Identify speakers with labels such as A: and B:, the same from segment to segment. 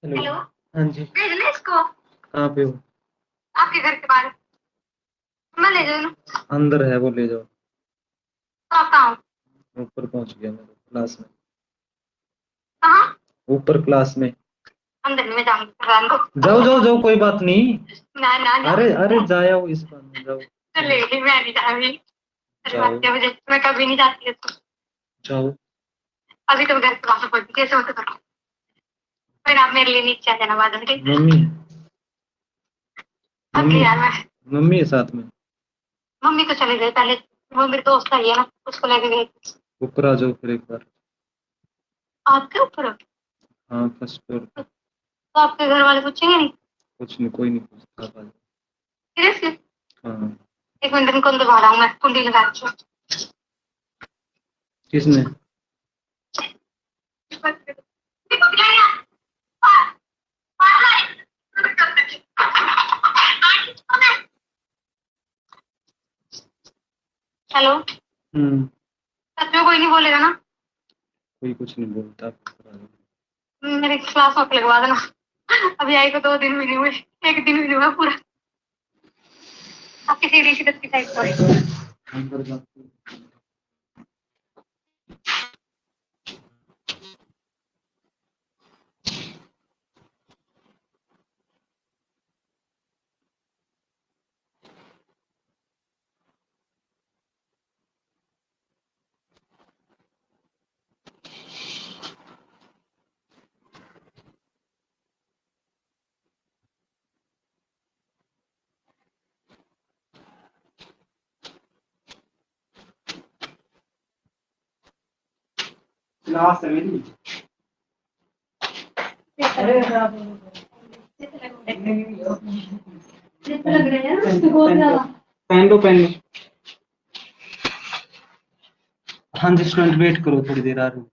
A: Hello.
B: Hello.
A: हाँ जी।
B: भेजना इसको
A: कहाँ पे हो?
B: आपके घर के बाहर। मैं ले जाऊँ ना।
A: अंदर है, वो ले जाओ।
B: तो आप कहाँ हो?
A: ऊपर पहुंच गया मैं क्लास में।
B: कहाँ?
A: ऊपर क्लास में।
B: अंदर नहीं, मैं जाऊंगी रहने दो।
A: जाओ जाओ जाओ, कोई बात नहीं।
B: ना ना ना।
A: अरे अरे जाओ, इस बार में जाओ।
B: चले मैं नहीं जा रही। अरे
A: जाओ
B: बात क्या, मुझे मैं कभी नहीं जाती है तो।
A: जाओ।
B: अभी तो मैं घर के बाहर पहुंची, कैसे होते करो। फिर आप मेरे लिए नीचे आ जाना बाद में, ठीक?
A: मम्मी।
B: थक गई
A: मम्मी।
B: यार मैं।
A: मम्मी है साथ में।
B: मम्मी तो चले गए पहले। वो मेरी दोस्त आई है ना, उसको लेके गई।
A: ऊपर आ जाओ फिर एक बार।
B: आपके ऊपर हो?
A: हाँ, फर्स्ट फ्लोर पे।
B: तो आपके घर वाले पूछेंगे नहीं?
A: कुछ नहीं, कोई नहीं पूछता, आप आ जाओ।
B: सीरियसली?
A: हाँ।
B: एक मिनट, इनको अंदर बाहर आऊँ, मैं कुंडी लगा रही हूँ।
A: किसने?
B: हेलो।
A: हम्म।
B: सच में कोई नहीं बोलेगा ना?
A: कोई कुछ नहीं बोलता, आप ऊपर आ जाओ।
B: मेरे क्लास में लगवा देना। अभी आई को 2 दिन भी नहीं हुए। एक दिन भी नहीं हुआ पूरा। आपकी सीढ़ी सी दत्ती टाइप पर।
A: अंदर जाओ। क्लास है मेरी। अरे
B: लग रहे हैं बहुत ज्यादा।
A: पहन लो पहन लो। हाँ जी स्टूडेंट, वेट करो, थोड़ी देर आ रही हूँ।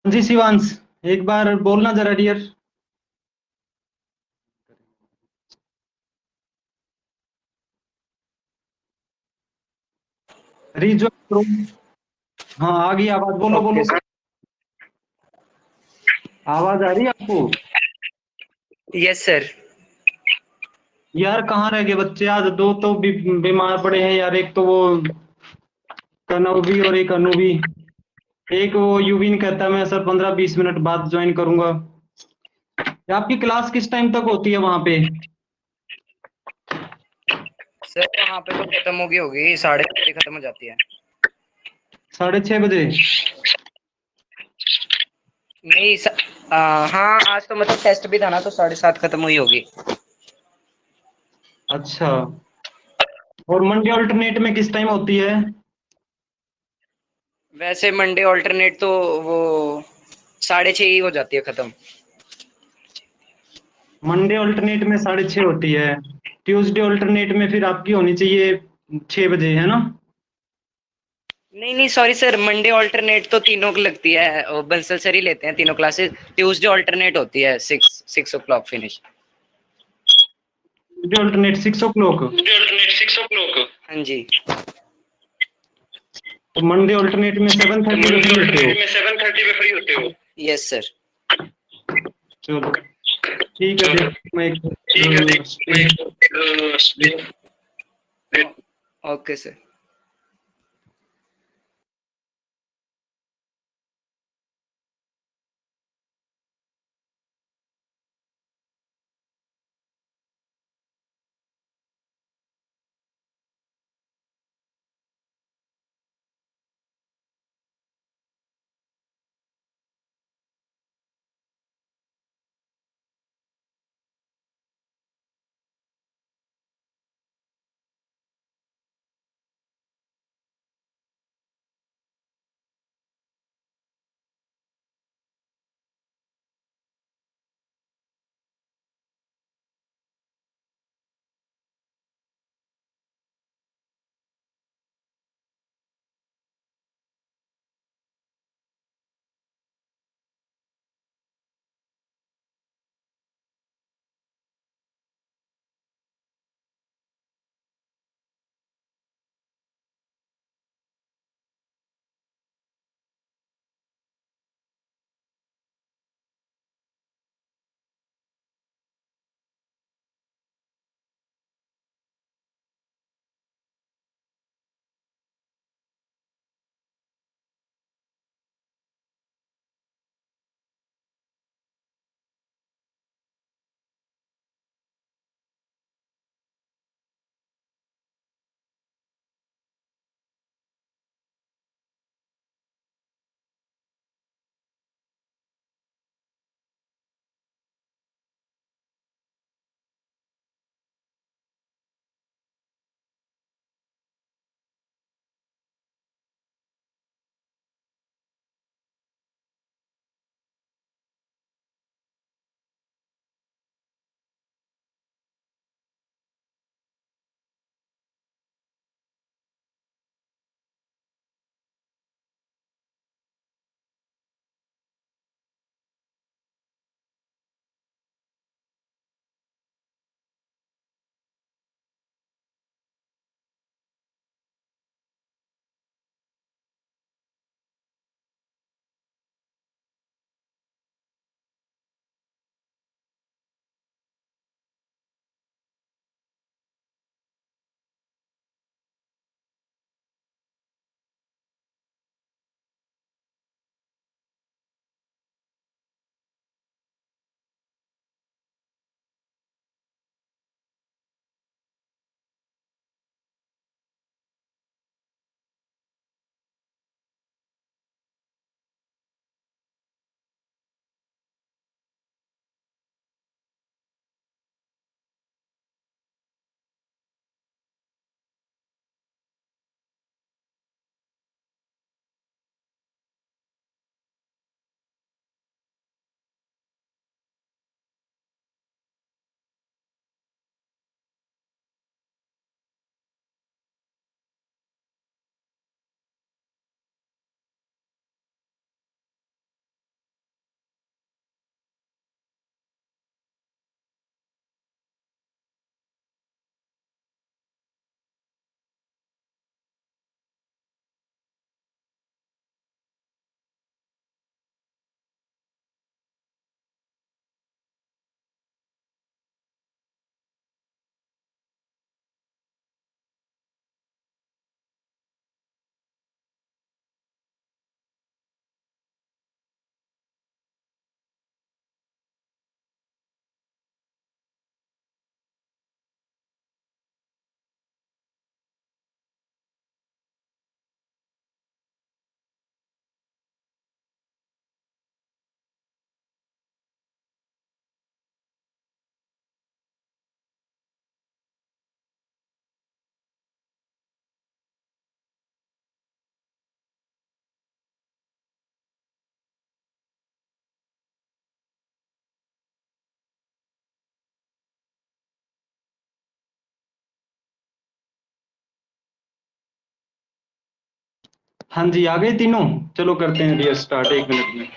A: जी शिवांश, एक बार बोलना जरा डियर। रिज्वाइन करो। हाँ आ गई आवाज, बोलो
C: ओके
A: बोलो।
C: सर।
A: आवाज आ रही है आपको?
C: Yes sir.
A: यार कहाँ रह गए बच्चे? आज दो तो बीमार पड़े हैं यार, एक तो वो कनव भी और एक अनु भी। एक वो यूविन कहता है मैं सर 15-20 मिनट बाद ज्वाइन करूंगा। आपकी क्लास किस टाइम तक होती है वहां पे?
C: सर वहाँ पे तो खत्म होगी 6:30 खत्म हो जाती है।
A: 6:30 बजे?
C: नहीं हाँ आज तो मतलब टेस्ट भी था ना तो 7:30 खत्म हुई होगी।
A: अच्छा, और मंडे अल्टरनेट में किस टाइम होती है?
C: वैसे मंडे ऑल्टरनेट तो वो 6:30 ही हो जाती है खत्म।
A: मंडे अल्टरनेट में 6:30 होती है। ट्यूसडे अल्टरनेट में फिर आपकी होनी चाहिए 6 बजे, है ना?
C: नहीं नहीं सॉरी सर, मंडे ऑल्टरनेट तो तीनों को लगती है, वो बंसल सर ही लेते हैं तीनों क्लासेस। ट्यूसडे ऑल्टरनेट होती है 6 o'clock finish.
A: Tuesday alternate 6 o'clock।
C: हाँ जी।
A: तो मंडे अल्टरनेट में 7:30 पे फ्री होते हो?
C: 7:30 पे फ्री होते हो? Yes sir.
A: चलो ठीक है, देखो मैं
C: ओके सर।
A: हाँ जी, आ गए तीनों। चलो करते हैं भैया स्टार्ट 1 मिनट में।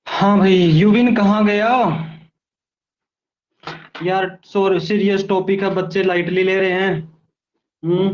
A: हाँ भाई, यूविन कहाँ गया यार? सीरियस टॉपिक है, बच्चे लाइटली ले रहे हैं। हम्म।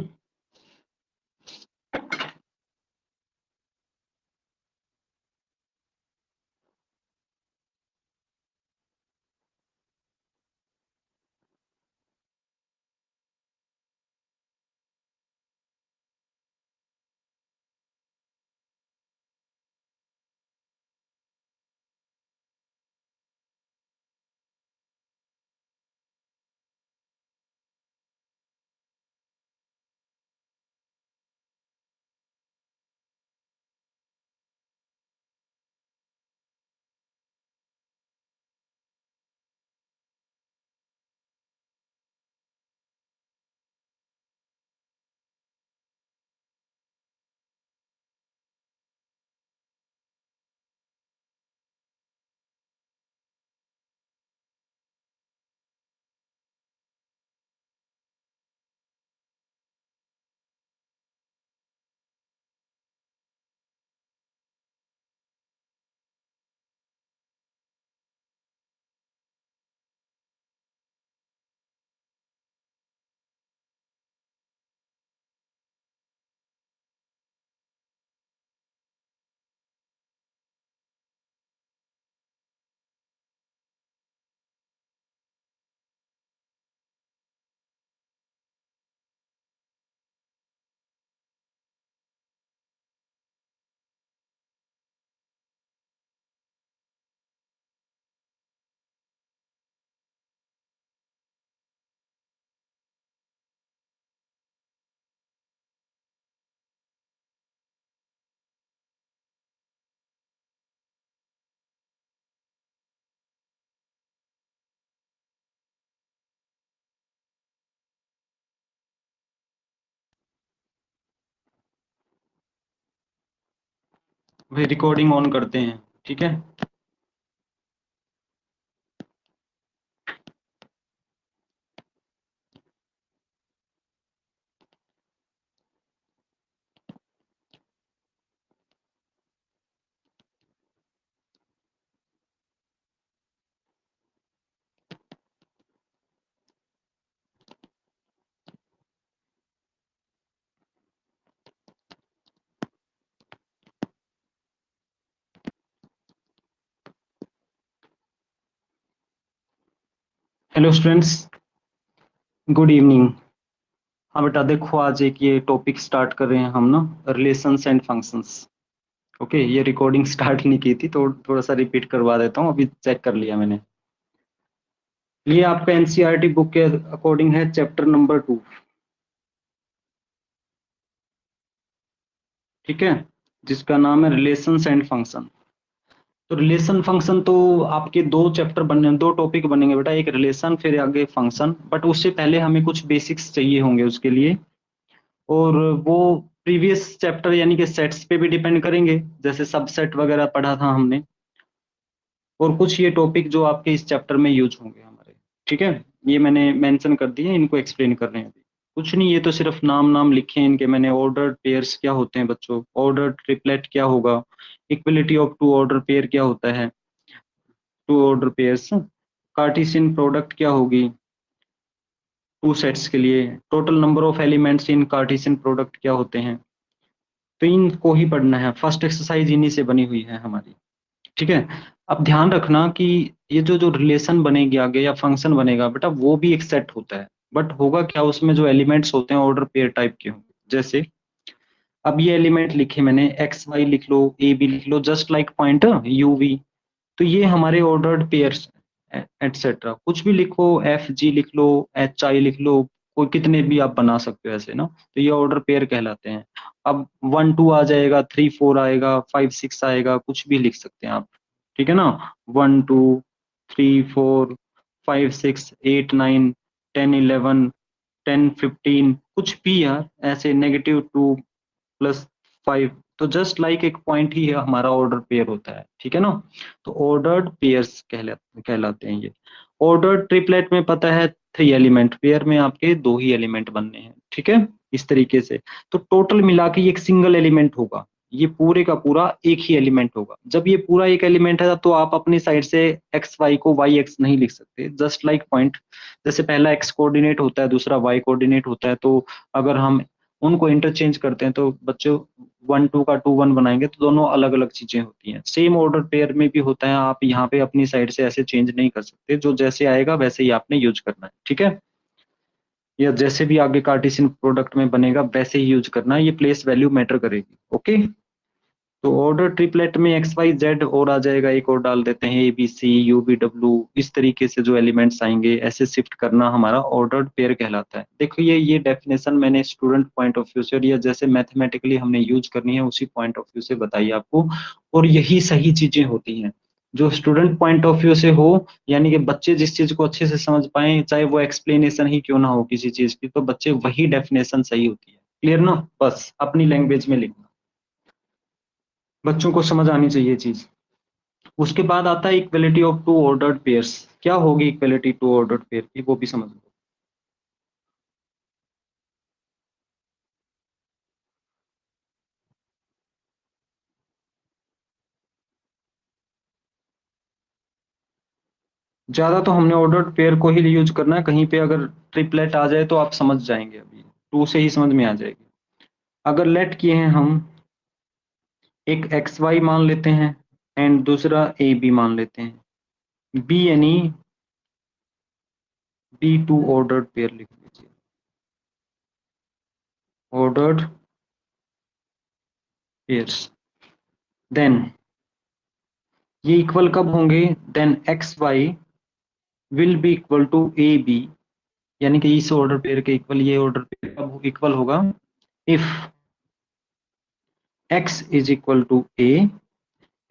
A: भाई रिकॉर्डिंग ऑन करते हैं, ठीक है। Hello students, good evening. हाँ बेटा देखो, आज एक ये टॉपिक स्टार्ट कर रहे हैं हम ना, रिलेशंस एंड फंक्शंस। ओके, ये रिकॉर्डिंग स्टार्ट नहीं की थी तो थोड़ा सा रिपीट करवा देता हूँ, अभी चेक कर लिया मैंने। ये आपका एनसीईआरटी बुक के अकॉर्डिंग है चैप्टर नंबर 2, ठीक है, जिसका नाम है रिलेशंस एंड फंक्शन। तो रिलेशन फंक्शन तो आपके दो चैप्टर बनने, दो टॉपिक बनेंगे बेटा, एक रिलेशन फिर आगे फंक्शन। बट उससे पहले हमें कुछ बेसिक्स चाहिए होंगे उसके लिए, और वो प्रीवियस चैप्टर यानी कि सेट्स पे भी डिपेंड करेंगे, जैसे सबसेट वगैरह पढ़ा था हमने, और कुछ ये टॉपिक जो आपके इस चैप्टर में यूज होंगे हमारे, ठीक है। ये मैंने मेंशन कर दिए, इनको एक्सप्लेन कर रहे हैं अभी। कुछ नहीं, ये तो सिर्फ नाम नाम लिखे हैं इनके मैंने। ऑर्डर्ड पेयर्स क्या होते हैं बच्चों, ऑर्डर्ड ट्रिपलेट क्या होगा, equality of two order pair क्या होता है, two order pairs, Cartesian product क्या होगी टू सेट्स के लिए, total number of elements in Cartesian product क्या होते हैं। तो इनको ही पढ़ना है, फर्स्ट एक्सरसाइज इन्हीं से बनी हुई है हमारी, ठीक है। अब ध्यान रखना कि ये जो जो रिलेशन बनेगी आगे या फंक्शन बनेगा बेटा, वो भी एक सेट होता है। बट होगा क्या, उसमें जो एलिमेंट्स होते हैं ऑर्डर पेयर टाइप के होंगे। जैसे अब ये एलिमेंट लिखे मैंने, एक्स वाई लिख लो, ए बी लिख लो, just like point U V. तो ये हमारे ऑर्डर्ड पेयर्स एटसेट्रा, कुछ भी लिखो, एफ जी लिख लो, एच आई लिख लो, कोई कितने भी आप बना सकते हो ऐसे ना। तो ये ऑर्डर पेयर कहलाते हैं। अब 1 2 आ जाएगा, 3 4 आएगा, 5 6 आएगा, कुछ भी लिख सकते हैं आप, ठीक है ना। 1 2 3 4 5 6 8 9 10 11 10 15, कुछ भी यार, ऐसे -2 +5। तो जस्ट लाइक एक पॉइंट ही है हमारा ऑर्डर पेयर होता है, ठीक है ना। तो ऑर्डर्ड पेयर्स कहलाते हैं ये। ऑर्डर्ड ट्रिपलेट में पता है 3 एलिमेंट, पेयर में आपके 2 ही एलिमेंट बनने हैं, ठीक है, इस तरीके से। तो टोटल मिला के ये एक सिंगल एलिमेंट होगा, ये पूरे का पूरा एक ही एलिमेंट होगा। जब ये पूरा एक एलिमेंट है तो आप अपनी साइड से एक्स वाई को वाई एक्स नहीं लिख सकते, जस्ट लाइक पॉइंट। जैसे पहला एक्स कोऑर्डिनेट होता है, दूसरा वाई कोऑर्डिनेट होता है, तो अगर हम उनको इंटरचेंज करते हैं तो बच्चों 1 2 का 2 1 बनाएंगे तो दोनों अलग अलग चीजें होती हैं। सेम ऑर्डर पेयर में भी होता है, आप यहाँ पे अपनी साइड से ऐसे चेंज नहीं कर सकते, जो जैसे आएगा वैसे ही आपने यूज करना है, ठीक है। या जैसे भी आगे कार्टेशियन प्रोडक्ट में बनेगा वैसे ही यूज करना है, ये प्लेस वैल्यू मैटर करेगी, ओके। तो ऑर्डर ट्रिपलेट में एक्स वाई जेड और आ जाएगा, एक और डाल देते हैं, A B C U B W, इस तरीके से जो एलिमेंट्स आएंगे ऐसे शिफ्ट करना हमारा ऑर्डर्ड पेयर कहलाता है। देखो ये डेफिनेशन मैंने स्टूडेंट पॉइंट ऑफ व्यू से, और ये जैसे मैथमेटिकली हमने यूज करनी है उसी पॉइंट ऑफ व्यू से बताई आपको, और यही सही चीजें होती हैं जो स्टूडेंट पॉइंट ऑफ व्यू से हो, यानी कि बच्चे जिस चीज को अच्छे से समझ पाए, चाहे वो एक्सप्लेनेशन ही क्यों ना हो किसी चीज की, तो बच्चे वही डेफिनेशन सही होती है। क्लियर ना, बस अपनी लैंग्वेज में लिखना, बच्चों को समझ आनी चाहिए चीज। उसके बाद आता है equality of two ordered pairs. क्या होगी इक्वलिटी टू ऑर्डर्ड पेयर की, वो भी समझ लो। ज्यादा तो हमने ऑर्डर्ड पेयर को ही यूज करना है, कहीं पे अगर ट्रिपलेट आ जाए तो आप समझ जाएंगे, अभी टू से ही समझ में आ जाएगी। अगर लेट किए हैं हम, एक एक्स वाई मान लेते हैं एंड दूसरा ए बी मान लेते हैं, बी यानी बी टू ऑर्डर्ड पेयर लिख लीजिए, ऑर्डर्ड पेयर्स। देन ये इक्वल कब होंगे, then X Y will be equal to A B, यानी कि इस ऑर्डर पेयर के इक्वल ये ऑर्डर पेयर कब इक्वल होगा, if x is equal to a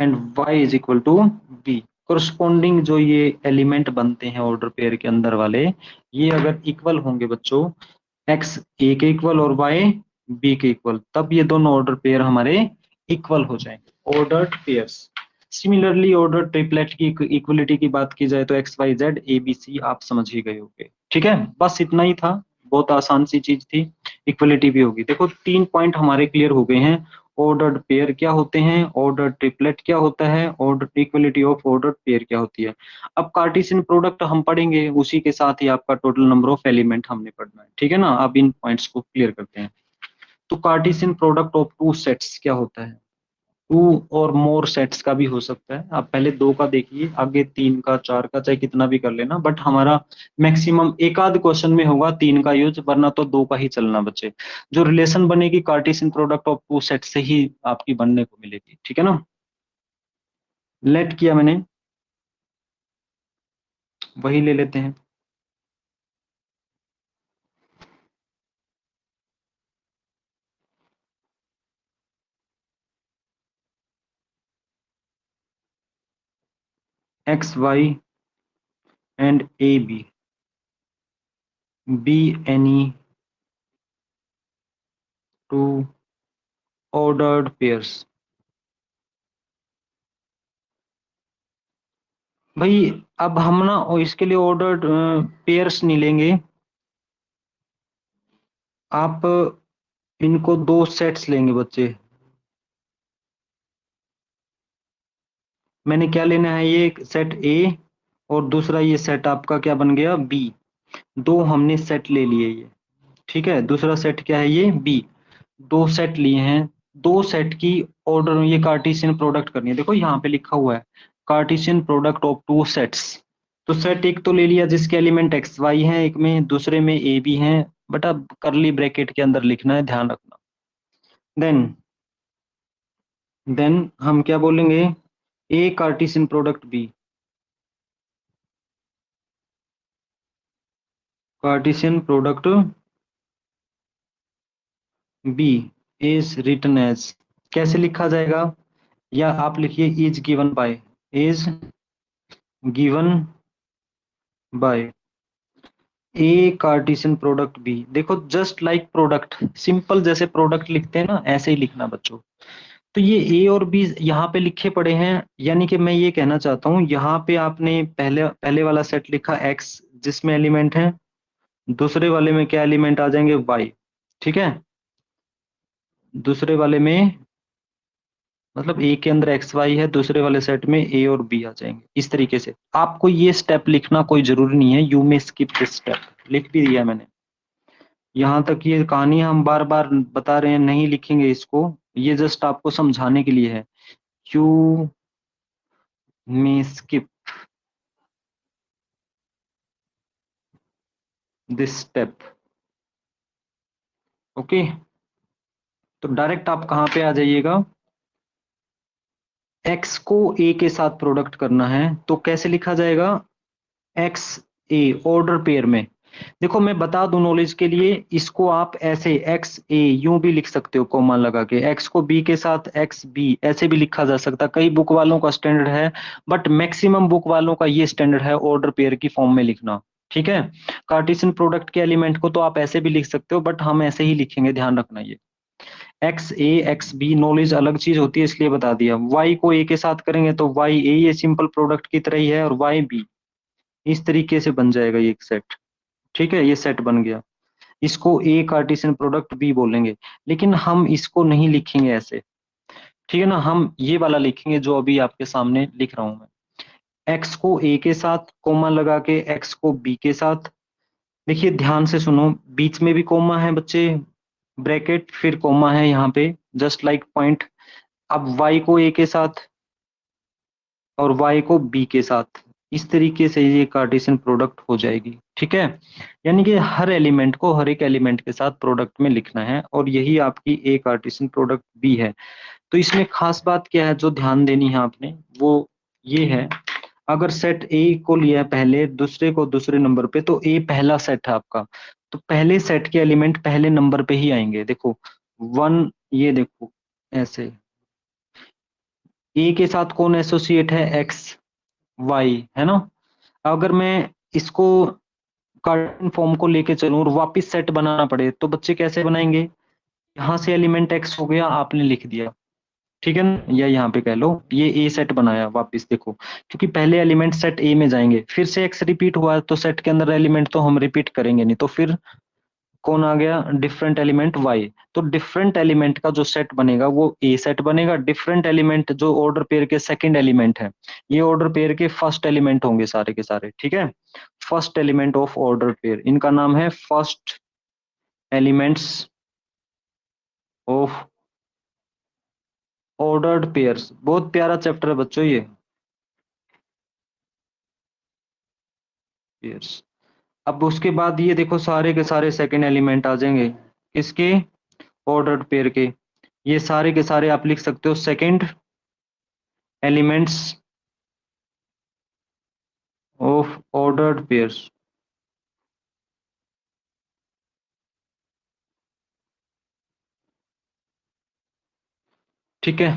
A: and y is equal to b। Corresponding जो ये एलिमेंट बनते हैं ऑर्डर पेयर के अंदर वाले, ये अगर इक्वल होंगे बच्चों, x a के इक्वल और y b के इक्वल, तब ये दोनों ऑर्डर पेयर हमारे इक्वल हो जाएंगे, ordered pairs. Similarly order triplet की इक्वलिटी की बात की जाए तो X Y Z A B C आप समझ ही गए होंगे, ठीक है। बस इतना ही था, बहुत आसान सी चीज थी। इक्वलिटी भी होगी, देखो 3 पॉइंट हमारे क्लियर हो गए हैं। ऑर्डर्ड पेयर क्या होते हैं, ऑर्डर ट्रिपलेट क्या होता है, order equality of order pair क्या होती है। अब कार्टेशियन प्रोडक्ट हम पढ़ेंगे, उसी के साथ ही आपका टोटल नंबर ऑफ एलिमेंट हमने पढ़ना है, ठीक है ना। अब इन पॉइंट्स को क्लियर करते हैं। तो Cartesian product of two sets क्या होता है, 2 और मोर सेट्स का भी हो सकता है। आप पहले 2 का देखिए, आगे 3 का, 4 का, चाहे कितना भी कर लेना, बट हमारा मैक्सिमम एक आध क्वेश्चन में होगा 3 का यूज, वरना तो 2 का ही चलना बच्चे। जो रिलेशन बनेगी कार्टेशियन प्रोडक्ट ऑफ 2 सेट से ही आपकी बनने को मिलेगी, ठीक है ना। लेट किया मैंने, वही ले लेते हैं। X Y and A B, be any two ordered pairs। भाई अब हम ना इसके लिए ऑर्डर्ड पेयर्स नहीं लेंगे, आप इनको 2 सेट्स लेंगे बच्चे। मैंने क्या लेना है, ये सेट ए और दूसरा ये सेट आपका क्या बन गया, बी। 2 हमने सेट ले लिए ये, ठीक है। दूसरा सेट क्या है, ये बी। 2 सेट लिए हैं, 2 सेट की ऑर्डर, ये कार्टेशियन प्रोडक्ट करनी है। देखो यहाँ पे लिखा हुआ है कार्टेशियन प्रोडक्ट ऑफ 2 सेट्स। तो सेट एक तो ले लिया जिसके एलिमेंट एक्स वाई हैं, एक में, दूसरे में ए बी हैं, बट अब करली ब्रैकेट के अंदर लिखना है, ध्यान रखना। देन हम क्या बोलेंगे, A Cartesian product B, Cartesian product B is written as, कैसे लिखा जाएगा, या आप लिखिए is given by, is given by A Cartesian product B. देखो जस्ट लाइक प्रोडक्ट, सिंपल जैसे प्रोडक्ट लिखते हैं ना, ऐसे ही लिखना बच्चों। तो ये ए और बी यहाँ पे लिखे पड़े हैं, यानी कि मैं ये कहना चाहता हूँ, यहाँ पे आपने पहले पहले वाला सेट लिखा एक्स जिसमें एलिमेंट है, दूसरे वाले में क्या एलिमेंट आ जाएंगे, वाई, ठीक है। दूसरे वाले में मतलब ए के अंदर एक्स वाई है, दूसरे वाले सेट में ए और बी आ जाएंगे। इस तरीके से आपको ये स्टेप लिखना कोई जरूरी नहीं है, you may skip this step, लिख भी दिया मैंने। यहाँ तक ये कहानी हम बार बार बता रहे हैं, नहीं लिखेंगे इसको, ये जस्ट आपको समझाने के लिए है। You may skip this step, okay. तो डायरेक्ट आप कहाँ पे आ जाइएगा, एक्स को ए के साथ प्रोडक्ट करना है, तो कैसे लिखा जाएगा, एक्स ए ऑर्डर पेयर में। देखो मैं बता दूं नॉलेज के लिए, इसको आप ऐसे एक्स ए यूं भी लिख सकते हो कोमा लगा के, एक्स को बी के साथ एक्स बी ऐसे भी लिखा जा सकता है। कई बुक वालों का स्टैंडर्ड है, बट मैक्सिमम बुक वालों का ये स्टैंडर्ड है ऑर्डर पेयर की फॉर्म में लिखना, ठीक है। कार्टेशियन प्रोडक्ट के एलिमेंट को तो आप ऐसे भी लिख सकते हो, बट हम ऐसे ही लिखेंगे, ध्यान रखना। ये एक्स ए एक्स बी नॉलेज अलग चीज होती है, इसलिए बता दिया। वाई को ए के साथ करेंगे तो वाई ए, ये सिंपल प्रोडक्ट की तरह ही है, और वाई बी, इस तरीके से बन जाएगा ये सेट, ठीक है। ये सेट बन गया, इसको ए कार्टेशियन प्रोडक्ट बी बोलेंगे, लेकिन हम इसको नहीं लिखेंगे ऐसे, ठीक है ना। हम ये वाला लिखेंगे जो अभी आपके सामने लिख रहा हूं मैं, एक्स को ए के साथ कोमा लगा के एक्स को बी के साथ। देखिए ध्यान से सुनो, बीच में भी कोमा है बच्चे, ब्रैकेट फिर कोमा है यहाँ पे, जस्ट लाइक पॉइंट। अब y को a के साथ और y को b के साथ, इस तरीके से ये कार्टेशियन प्रोडक्ट हो जाएगी, ठीक है। यानी कि हर एलिमेंट को हर एक एलिमेंट के साथ प्रोडक्ट में लिखना है, और यही आपकी ए कार्टेशियन प्रोडक्ट बी है। तो इसमें खास बात क्या है जो ध्यान देनी है आपने, वो ये है, अगर सेट ए को लिया है पहले, दूसरे को दूसरे नंबर पे, तो ए पहला सेट है आपका, तो पहले सेट के एलिमेंट पहले नंबर पे ही आएंगे। देखो 1, ये देखो ऐसे, ए के साथ कौन एसोसिएट है, एक्स वाई, है ना। अगर मैं इसको कार्टेशियन फॉर्म को लेके चलूं और वापस सेट बनाना पड़े, तो बच्चे कैसे बनाएंगे, यहाँ से एलिमेंट एक्स हो गया, आपने लिख दिया, ठीक है ना, या यहाँ पे कह लो ये ए सेट बनाया वापस। देखो क्योंकि पहले एलिमेंट सेट ए में जाएंगे, फिर से एक्स रिपीट हुआ तो सेट के अंदर एलिमेंट तो हम रिपीट करेंगे नहीं, तो फिर कौन आ गया, डिफरेंट एलिमेंट वाई। तो डिफरेंट एलिमेंट का जो सेट बनेगा वो ए सेट बनेगा। डिफरेंट एलिमेंट जो ऑर्डर पेयर के सेकंड एलिमेंट है, ये ऑर्डर पेयर के फर्स्ट एलिमेंट होंगे सारे के सारे, ठीक है। First element of order pair, इनका नाम है first elements of ordered pairs, बहुत प्यारा चैप्टर है बच्चों ये पेयर्स। अब उसके बाद ये देखो सारे के सारे सेकंड एलिमेंट आ जाएंगे किसके, ऑर्डर्ड पेयर के। ये सारे के सारे आप लिख सकते हो second elements of ordered pairs. ठीक है,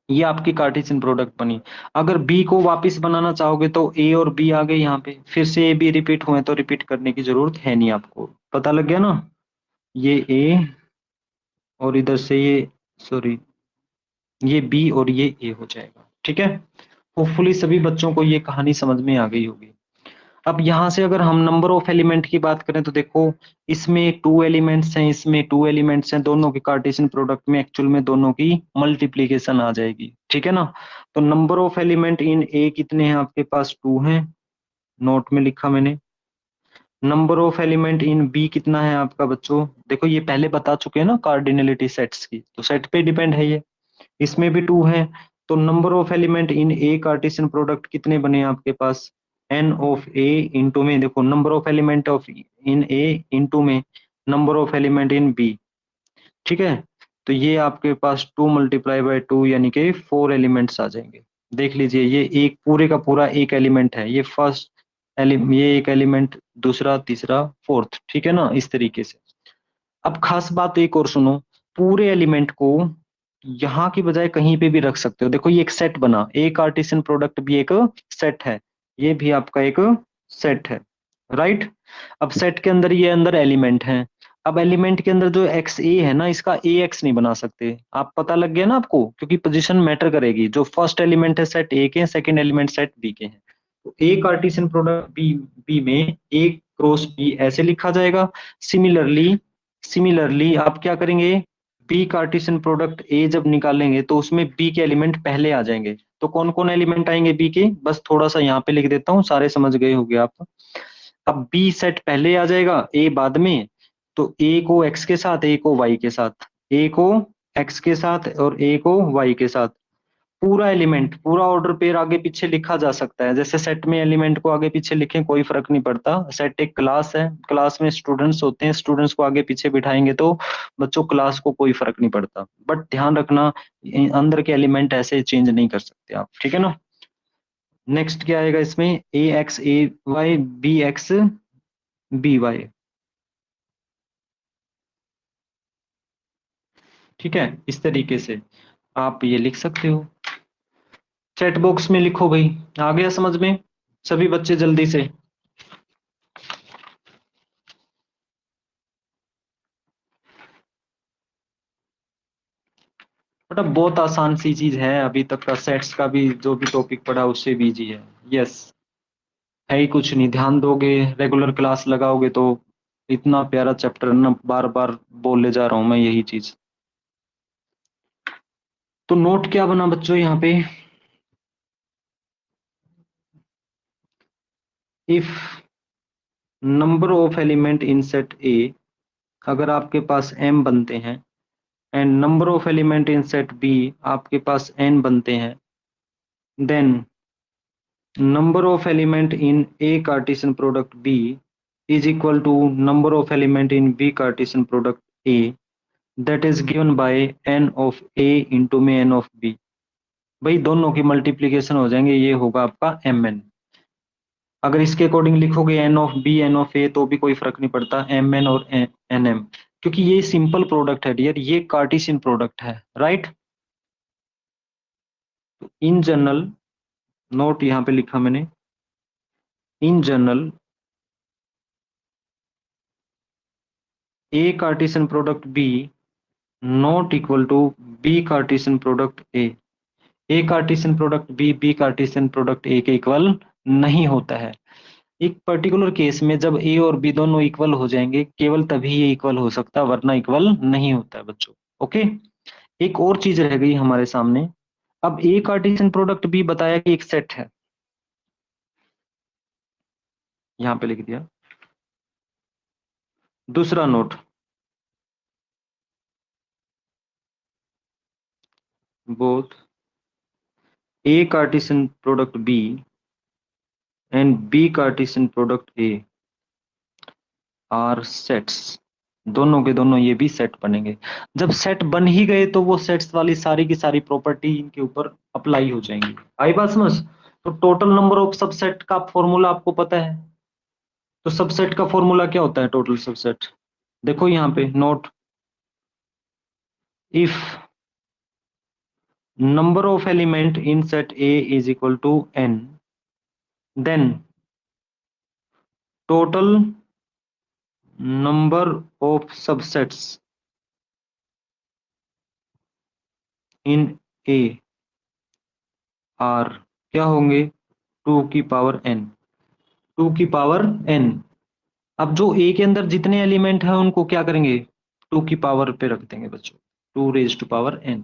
A: ये आपकी कार्टेशियन प्रोडक्ट बनी। अगर बी को वापस बनाना चाहोगे तो ए और बी आ गए यहाँ पे, फिर से ए बी रिपीट हुए तो रिपीट करने की जरूरत है नहीं, आपको पता लग गया ना। ये ए और इधर से ये, सॉरी, ये बी और ये ए हो जाएगा। ठीक है, होपफुली सभी बच्चों को ये कहानी समझ में आ गई होगी। अब यहाँ से अगर हम नंबर ऑफ एलिमेंट की बात करें तो देखो इसमें टू एलिमेंट्स हैं, इसमें टू एलिमेंट्स हैं, दोनों की कार्टेशियन प्रोडक्ट में एक्चुअल में दोनों की मल्टीप्लीकेशन आ जाएगी। ठीक है ना, तो नंबर ऑफ एलिमेंट इन ए कितने हैं आपके पास, टू हैं, नोट में लिखा मैंने। Number of element in B कितना है आपका बच्चों, देखो ये पहले बता चुके हैं ना कार्डिनलिटी सेट्स की, तो सेट पे डिपेंड है ये, इसमें भी टू है। तो number of element in A Cartesian product कितने बने आपके पास, एन ऑफ ए इंटू में, देखो number of element of in A into में number of element in B. ठीक है, तो ये आपके पास टू मल्टीप्लाई बाय टू यानी कि फोर एलिमेंट्स आ जाएंगे। देख लीजिए ये एक पूरे का पूरा एक एलिमेंट है, ये फर्स्ट ये एक एलिमेंट, दूसरा, तीसरा, फोर्थ। ठीक है ना, इस तरीके से। अब खास बात एक और सुनो, पूरे एलिमेंट को यहाँ की बजाय कहीं पे भी रख सकते हो। देखो ये एक सेट बना, एक कार्टेशियन प्रोडक्ट भी एक सेट है, ये भी आपका एक सेट है, राइट। अब सेट के अंदर ये अंदर एलिमेंट है, अब एलिमेंट के अंदर जो एक्स ए है ना, इसका ए एक्स नहीं बना सकते आप, पता लग गया ना आपको, क्योंकि पोजीशन मैटर करेगी। जो फर्स्ट एलिमेंट है सेट ए के, सेकंड एलिमेंट सेट बी के हैं, तो A Cartesian product B B में ए क्रॉस बी ऐसे लिखा जाएगा। सिमिलरली आप क्या करेंगे, बी कार्टेशियन प्रोडक्ट ए जब निकालेंगे तो उसमें बी के एलिमेंट पहले आ जाएंगे। तो कौन कौन एलिमेंट आएंगे बी के, बस थोड़ा सा यहाँ पे लिख देता हूँ, सारे समझ गए होंगे आप। अब बी सेट पहले आ जाएगा, ए बाद में। तो ए को एक्स के साथ, ए को वाई के साथ, ए को एक्स के साथ और ए को वाई के साथ, पूरा एलिमेंट, पूरा ऑर्डर पेयर आगे पीछे लिखा जा सकता है। जैसे सेट में एलिमेंट को आगे पीछे लिखें कोई फर्क नहीं पड़ता, सेट एक क्लास है, क्लास में स्टूडेंट्स होते हैं, स्टूडेंट्स को आगे पीछे बिठाएंगे तो बच्चों क्लास को कोई फर्क नहीं पड़ता। बट ध्यान रखना अंदर के एलिमेंट ऐसे चेंज नहीं कर सकते आप। ठीक है ना, नेक्स्ट क्या आएगा इसमें, A X A Y, B X B Y. ठीक है, इस तरीके से आप ये लिख सकते हो। चैट बॉक्स में लिखो भाई, आ गया समझ में सभी बच्चे जल्दी से। बट अब बहुत आसान सी चीज है, अभी तक का सेट्स का भी जो भी टॉपिक पढ़ा उससे भी इजी है। यस, है ही कुछ नहीं, ध्यान दोगे, रेगुलर क्लास लगाओगे तो इतना प्यारा चैप्टर ना, बार बार बोले जा रहा हूं मैं यही चीज। तो नोट क्या बना बच्चों यहाँ पे, if number of element in set A, अगर आपके पास m बनते हैं, and number of element in set B आपके पास n बनते हैं, then number of element in A Cartesian product B is equal to number of element in B Cartesian product A, that is given by n of A into में n of B। भाई दोनों की multiplication हो जाएंगे, ये होगा आपका mn। अगर इसके अकॉर्डिंग लिखोगे n of B n of A तो भी कोई फर्क नहीं पड़ता, mn और nm, क्योंकि ये सिंपल प्रोडक्ट है डियर, ये कार्टेशियन प्रोडक्ट है, राइट। इन जनरल, नोट यहाँ पे लिखा मैंने, in general A Cartesian product B not equal to B Cartesian product A। A Cartesian product B B Cartesian product A के इक्वल नहीं होता है। एक पर्टिकुलर केस में जब A और B दोनों इक्वल हो जाएंगे, केवल तभी ये इक्वल हो सकता है, वरना इक्वल नहीं होता है बच्चों। ओके, एक और चीज रह गई हमारे सामने। अब A Cartesian प्रोडक्ट B बताया कि एक सेट है, यहाँ पे लिख दिया। दूसरा note,
D: both A Cartesian product B and B Cartesian product A are sets, दोनों के दोनों ये भी सेट बनेंगे। जब सेट बन ही गए तो वो सेट्स वाली सारी की सारी प्रॉपर्टी इनके ऊपर अप्लाई हो जाएंगी। आई बात समझ? तो टोटल नंबर ऑफ सबसेट का फॉर्मूला आपको पता है, तो सबसेट का फॉर्मूला क्या होता है? टोटल सबसेट देखो यहाँ पे note, if number of element in set A is equal to n, then total number of subsets in A are क्या होंगे? 2 की पावर n, 2 की पावर n। अब जो A के अंदर जितने एलिमेंट है उनको क्या करेंगे? 2 की पावर पे रख देंगे बच्चों, 2 रेज टू पावर n,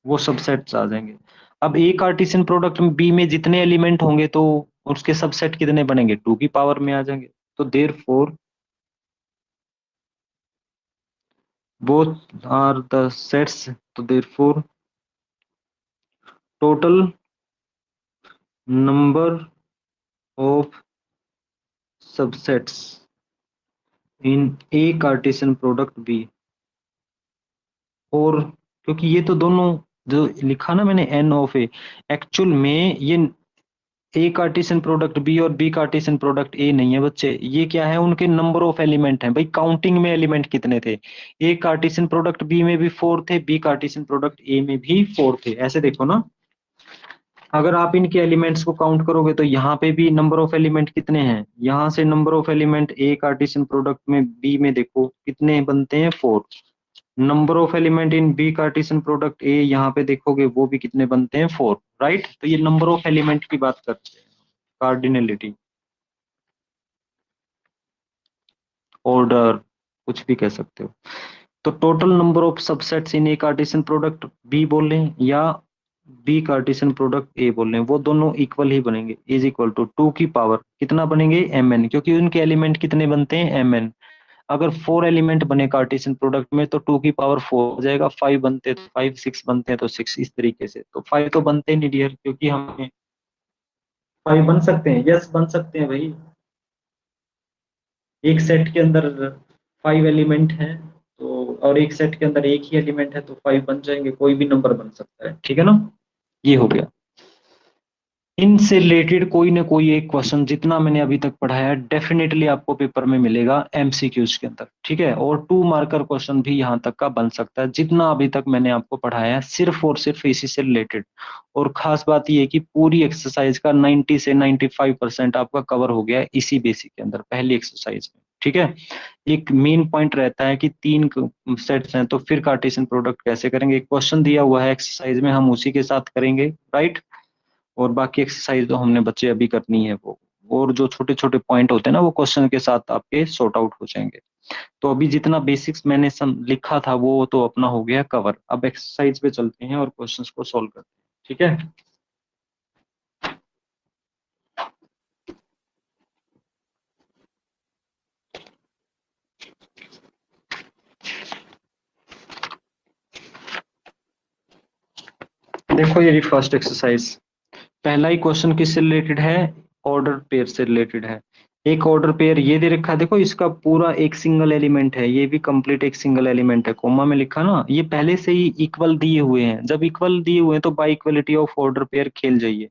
D: वो सबसेट्स आ जाएंगे। अब A कार्टेशियन प्रोडक्ट में B में जितने एलिमेंट होंगे तो उसके सबसेट कितने बनेंगे? 2 की पावर में आ जाएंगे। तो therefore both are the sets, तो therefore total number of subsets in A Cartesian product B, और क्योंकि ये तो दोनों जो लिखा ना मैंने n ऑफ ए, एक्चुअल में ये ए कार्टेशियन प्रोडक्ट बी और बी कार्टेशियन प्रोडक्ट ए नहीं है बच्चे, ये क्या है? उनके नंबर ऑफ एलिमेंट हैं भाई, काउंटिंग में एलिमेंट कितने थे। ए कार्टेशियन प्रोडक्ट बी में भी 4 थे, बी कार्टेशियन प्रोडक्ट ए में भी 4 थे। ऐसे देखो ना, अगर आप इनके एलिमेंट्स को काउंट करोगे तो यहाँ पे भी नंबर ऑफ एलिमेंट कितने हैं? यहाँ से number of element A Cartesian product में बी में देखो कितने बनते हैं? 4। Number of element in B Cartesian product A यहाँ पे देखोगे वो भी कितने बनते हैं? 4, राइट। तो ये नंबर ऑफ एलिमेंट की बात करते हैं, कार्डिनलिटी, ऑर्डर, कुछ भी कह सकते हो। तो total number of subsets in A Cartesian product B बोल रहे हैं या बी कार्टेशियन प्रोडक्ट ए बोल रहे हैं, वो दोनों इक्वल ही बनेंगे, इज इक्वल टू 2 की पावर कितना बनेंगे? mn, क्योंकि उनके एलिमेंट कितने बनते हैं? mn। अगर 4 एलिमेंट बने कार्टेशियन प्रोडक्ट में तो 2 की पावर 4 हो जाएगा, 5 बनते तो 5, 6 बनते हैं तो 6, इस तरीके से। तो 5 तो बनते नहीं डियर, क्योंकि हमें 5 बन सकते हैं, यस बन सकते हैं भाई। एक सेट के अंदर 5 एलिमेंट हैं तो, और एक सेट के अंदर एक ही एलिमेंट है तो 5 बन जाएंगे, कोई भी नंबर बन सकता है, ठीक है ना। ये हो गया। इनसे रिलेटेड कोई ना कोई एक क्वेश्चन जितना मैंने अभी तक पढ़ाया है डेफिनेटली आपको पेपर में मिलेगा एमसीक्यूज के अंदर, ठीक है। और 2 मार्कर क्वेश्चन भी यहाँ तक का बन सकता है, जितना अभी तक मैंने आपको पढ़ाया है सिर्फ और सिर्फ इसी से रिलेटेड। और खास बात ये है कि पूरी एक्सरसाइज का 90 से 95% आपका कवर हो गया है इसी बेसिक के अंदर, पहली एक्सरसाइज में, ठीक है। एक मेन पॉइंट रहता है कि 3 सेट्स हैं तो फिर कार्टेशियन प्रोडक्ट कैसे करेंगे, एक क्वेश्चन दिया हुआ है एक्सरसाइज में, हम उसी के साथ करेंगे, राइट। और बाकी एक्सरसाइज तो हमने बच्चे अभी करनी है वो, और जो छोटे छोटे पॉइंट होते हैं ना वो क्वेश्चन के साथ आपके सॉर्ट आउट हो जाएंगे। तो अभी जितना बेसिक्स मैंने लिखा था वो तो अपना हो गया कवर। अब एक्सरसाइज पे चलते हैं और क्वेश्चंस को सॉल्व करते हैं, ठीक है। देखो ये फर्स्ट एक्सरसाइज, पहला ही क्वेश्चन किससे रिलेटेड है? ऑर्डर पेयर से रिलेटेड है। एक ऑर्डर पेयर ये दे रखा है, देखो इसका पूरा एक सिंगल एलिमेंट है, ये भी कंप्लीट एक सिंगल एलिमेंट है, कोमा में लिखा ना, ये पहले से ही इक्वल दिए हुए हैं। जब इक्वल दिए हुए हैं तो by equality of order pair खेल जाइए,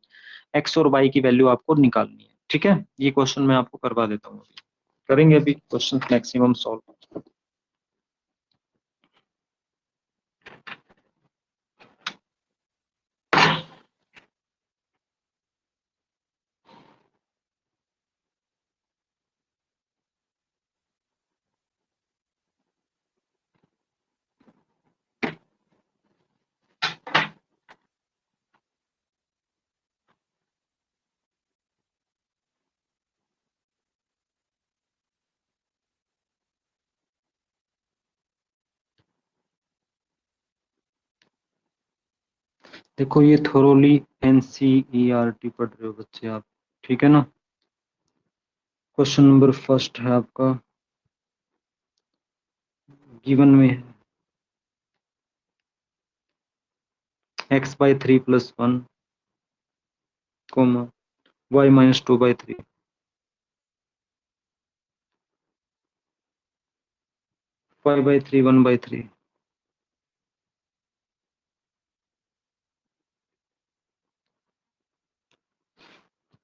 D: एक्स और वाई की वैल्यू आपको निकालनी है, ठीक है। ये क्वेश्चन मैं आपको करवा देता हूँ, करेंगे अभी क्वेश्चन मैक्सिमम सॉल्व। देखो ये थोरोली एनसीईआरटी पढ़ रहे हो बच्चे आप, ठीक है ना। क्वेश्चन नंबर फर्स्ट है आपका, गिवन में है x/3 + 1 comma y - 2/3 5/3 1/3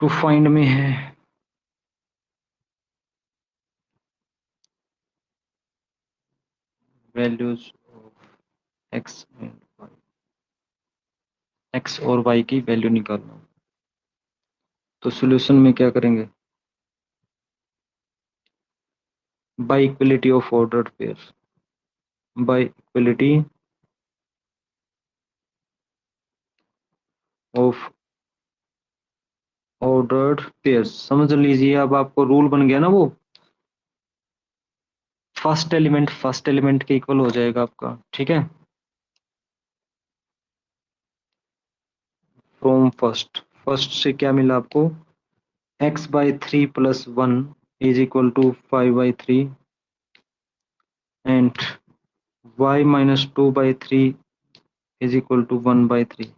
D: to find में है values of x and y, x और y की वैल्यू निकालना। तो सॉल्यूशन में क्या करेंगे, bye equality of ordered pair, bye equality of ordered pairs. समझ लीजिए अब आपको रूल बन गया ना, वो फर्स्ट एलिमेंट के इक्वल हो जाएगा आपका, ठीक है। फ्रॉम फर्स्ट से क्या मिला आपको, x/3 + 1 = 5/3 एंड y - 2/3 = 1/3।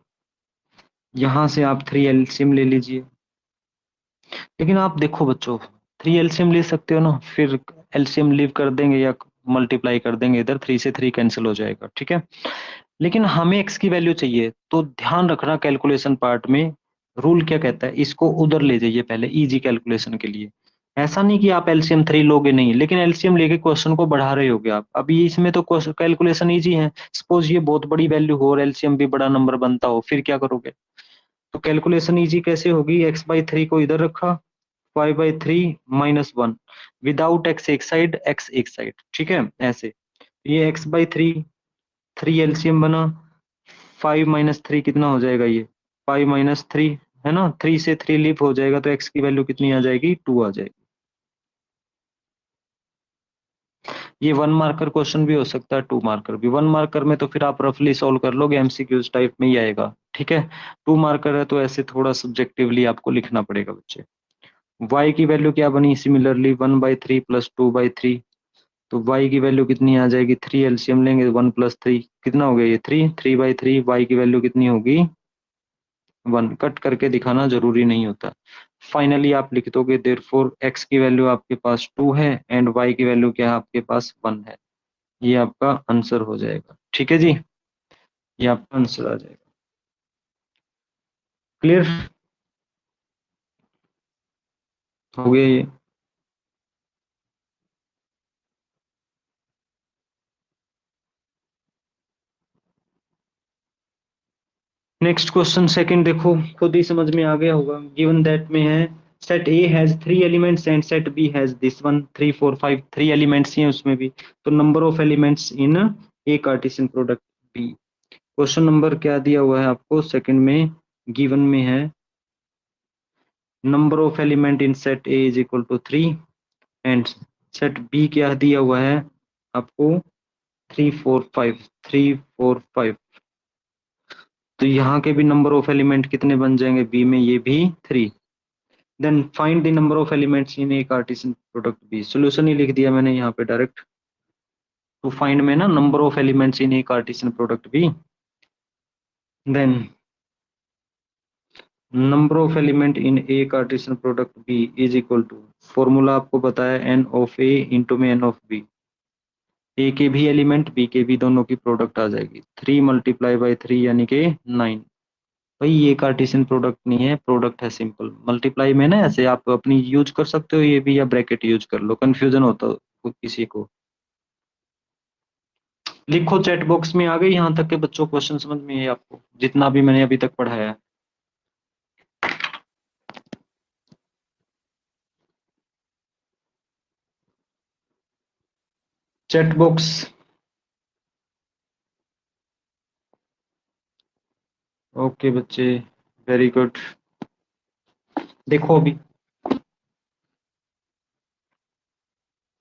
D: यहां से आप 3 एलसीएम ले लीजिए। लेकिन आप देखो बच्चों, 3 एलसीएम ले सकते हो ना, फिर एलसीएम लीव कर देंगे या मल्टीप्लाई कर देंगे, इधर 3 से 3 कैंसिल हो जाएगा, ठीक है। लेकिन हमें x की वैल्यू चाहिए, तो ध्यान रखना कैलकुलेशन पार्ट में रूल क्या कहता है, इसको उधर ले जाइए पहले इजी कैलकुलेशन के लिए। ऐसा नहीं कि आप एलसीएम 3 लोगे नहीं, लेकिन एलसीएम लेके क्वेश्चन को बढ़ा रहे होगे आप। अभी इसमें तो कैलकुलेशन इजी है, सपोज ये बहुत बड़ी वैल्यू हो और एलसीएम भी बड़ा नंबर बनता हो, फिर क्या करोगे। तो कैलकुलेशन इजी कैसे होगी, x/3 को इधर रखा, 5/3 - 1 विदाउट x एक साइड, x एक साइड, ठीक है। ऐसे ये x/3 3 एलसीएम बना, 5 - 3 कितना हो जाएगा, ये 5 - 3 है ना, 3 से 3 लीप हो जाएगा, तो x की वैल्यू कितनी आ जाएगी, 2 आ जाएगी। ये 1 मार्कर क्वेश्चन भी हो सकता है, 2 मार्कर भी। 1 मार्कर में तो फिर आप रफली सॉल्व कर लोगे, एमसीक्यूज टाइप में ही आएगा, ठीक है। 2 मार्कर है तो ऐसे थोड़ा सब्जेक्टिवली आपको लिखना पड़ेगा बच्चे। y की वैल्यू क्या बनी, सिमिलरली 1/3 + 2/3, तो y की वैल्यू कितनी आ जाएगी, 3 एलसीएम लेंगे, 1 + 3 कितना हो गया, ये 3/3, y की वैल्यू कितनी होगी 1। कट करके दिखाना जरूरी नहीं होता। फाइनली आप लिख दोगे देयरफॉर x की वैल्यू आपके पास 2 है एंड y की वैल्यू क्या है आपके पास 1 है। ये आपका आंसर हो जाएगा, ठीक है जी, ये आपका आंसर आ जाएगा। क्लियर हो गया ये। नेक्स्ट क्वेश्चन सेकंड देखो, खुद ही समझ में आ गया होगा। गिवन दैट में है set A has 3 elements and set B has this one 3 4 5, 3 elements ही हैं उसमें भी, तो number of elements in A Cartesian product B. Question number क्या दिया हुआ है आपको, सेकंड में गिवन में है number of element in set A = 3 and set B क्या दिया हुआ है आपको 3 4 5 3 4 5। तो यहाँ के भी नंबर ऑफ एलिमेंट कितने बन जाएंगे बी में, ये भी 3। Then find the number of elements in A Cartesian product B. Solution ही लिख दिया मैंने यहाँ पे डायरेक्ट, टू फाइंड में ना number of elements in A Cartesian product B. Then number of element in A Cartesian product B = formula आपको बताया n ऑफ ए इंटू में n ऑफ बी। ए के भी एलिमेंट बी के भी, दोनों की प्रोडक्ट आ जाएगी, 3 × 3 यानी कि 9। भाई ये कार्टेशियन प्रोडक्ट नहीं है, प्रोडक्ट है सिंपल। मल्टीप्लाई में ना ऐसे आप अपनी यूज कर सकते हो ये भी, या ब्रैकेट यूज कर लो, कंफ्यूजन होता हो किसी को। लिखो चैट बॉक्स में। आ गए यहाँ तक के बच्चों, क्वेश्चन समझ में है आपको जितना भी मैंने अभी तक पढ़ाया है। चैट बॉक्स ओके बच्चे, वेरी गुड। देखो अभी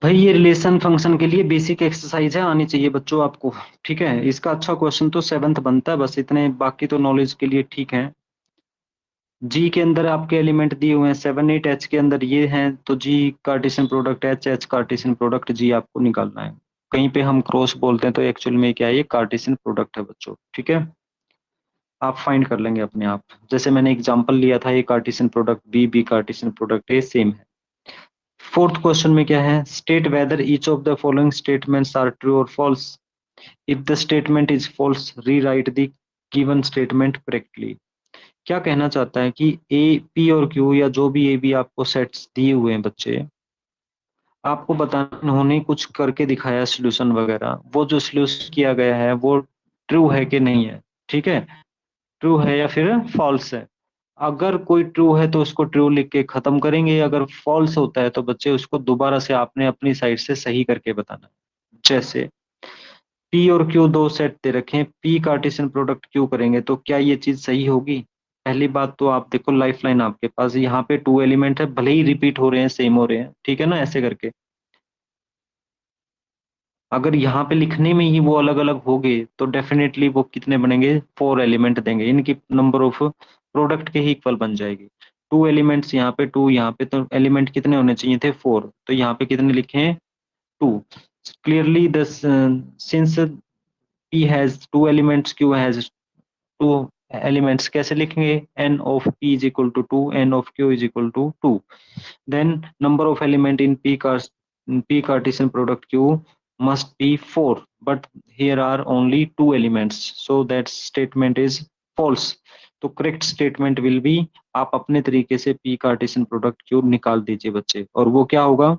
D: भाई ये रिलेशन फंक्शन के लिए बेसिक एक्सरसाइज है, आनी चाहिए बच्चों आपको, ठीक है। इसका अच्छा क्वेश्चन तो 7th बनता है, बस इतने, बाकी तो नॉलेज के लिए ठीक है। जी के अंदर आपके एलिमेंट दिए हुए हैं 7 8, एच के अंदर ये हैं, तो G Cartesian product H, H Cartesian product G आपको निकालना है। कहीं पे हम क्रॉस बोलते हैं तो एक्चुअल में क्या है, ये कार्टेशियन प्रोडक्ट है बच्चों, ठीक है। आप फाइंड कर लेंगे अपने आप। जैसे मैंने एग्जांपल लिया था, A Cartesian product B Cartesian product A same है। फोर्थ क्वेश्चन में क्या है, state whether each of the following statements are true और false. If the statement is false rewrite the given statement correctly. क्या कहना चाहता है कि ए पी और क्यू या जो भी ए बी आपको सेट्स दिए हुए हैं बच्चे, आपको बताना, उन्होंने कुछ करके दिखाया सॉल्यूशन वगैरह, वो जो सॉल्यूशन किया गया है वो ट्रू है कि नहीं है, ठीक है, ट्रू है या फिर फॉल्स है। अगर कोई ट्रू है तो उसको ट्रू लिख के खत्म करेंगे, अगर फॉल्स होता है तो बच्चे उसको दोबारा से आपने अपनी साइड से सही करके बताना है। जैसे पी और क्यू दो सेट दे रखे हैं, पी कार्टेशियन प्रोडक्ट क्यू करेंगे तो क्या ये चीज सही होगी। पहली बात तो आप देखो लाइफ लाइन आपके पास यहाँ पे टू एलिमेंट है, भले ही रिपीट हो रहे हैं सेम हो रहे हैं, ठीक है ना, ऐसे करके। अगर यहाँ पे लिखने में ही वो अलग अलग हो गए तो डेफिनेटली वो कितने बनेंगे, 4 एलिमेंट देंगे, इनकी नंबर ऑफ प्रोडक्ट के ही इक्वल बन जाएगी। टू एलिमेंट्स यहाँ पे, टू यहाँ पे, तो एलिमेंट कितने होने चाहिए थे, 4, तो यहाँ पे कितने लिखे हैं, 2। Clearly this since P has two elements, Q has two elements, कैसे लिखेंगे, n of P is equal to 2, n of Q is equal to 2, then number of element in P Cartesian product Q must be 4, but here are only 2 elements, so that statement is false। तो correct statement will be, आप अपने तरीके से P Cartesian product Q निकाल दीजिए बच्चे, और वो क्या होगा,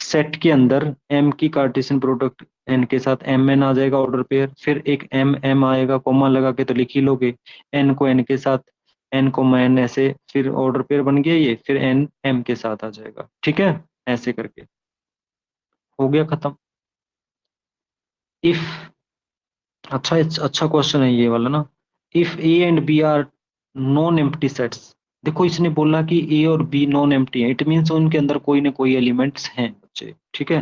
D: सेट के अंदर m की कार्टेशियन प्रोडक्ट n के साथ mn आ जाएगा ऑर्डर पेयर, फिर एक m आएगा, कॉमा लगा के तो लिख ही लोगे, n को n के साथ, n को n ऐसे, फिर ऑर्डर पेयर बन गया ये, फिर n m के साथ आ जाएगा, ठीक है, ऐसे करके हो गया खत्म। इफ, अच्छा क्वेश्चन है ये वाला ना, if A and B are non empty sets. देखो इसने बोला कि ए और बी नॉन एम्प्टी है, इट मीन्स उनके अंदर कोई ना कोई एलिमेंट्स हैं बच्चे, ठीक है।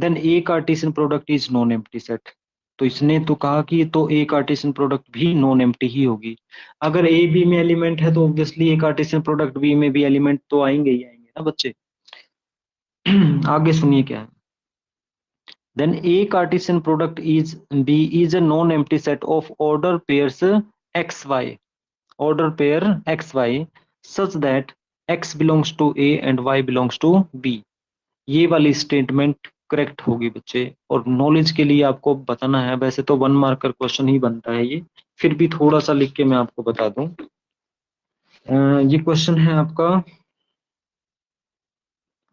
D: Then A Cartesian product is non empty set, तो इसने तो कहा कि तो ए कार्टेशियन प्रोडक्ट भी नॉन एम्प्टी ही होगी। अगर ए बी में एलिमेंट है तो obviously A Cartesian product B में भी एलिमेंट तो आएंगे ही आएंगे ना बच्चे। आगे सुनिए क्या है, then A Cartesian product is B is a non-empty set of order pairs xy, order pair xy such that x belongs to A and y belongs to B। ये वाली स्टेटमेंट करेक्ट होगी बच्चे, और नॉलेज के लिए आपको बताना है, वैसे तो 1 मार्कर क्वेश्चन ही बनता है ये, फिर भी थोड़ा सा लिख के मैं आपको बता दूं। ये क्वेश्चन है आपका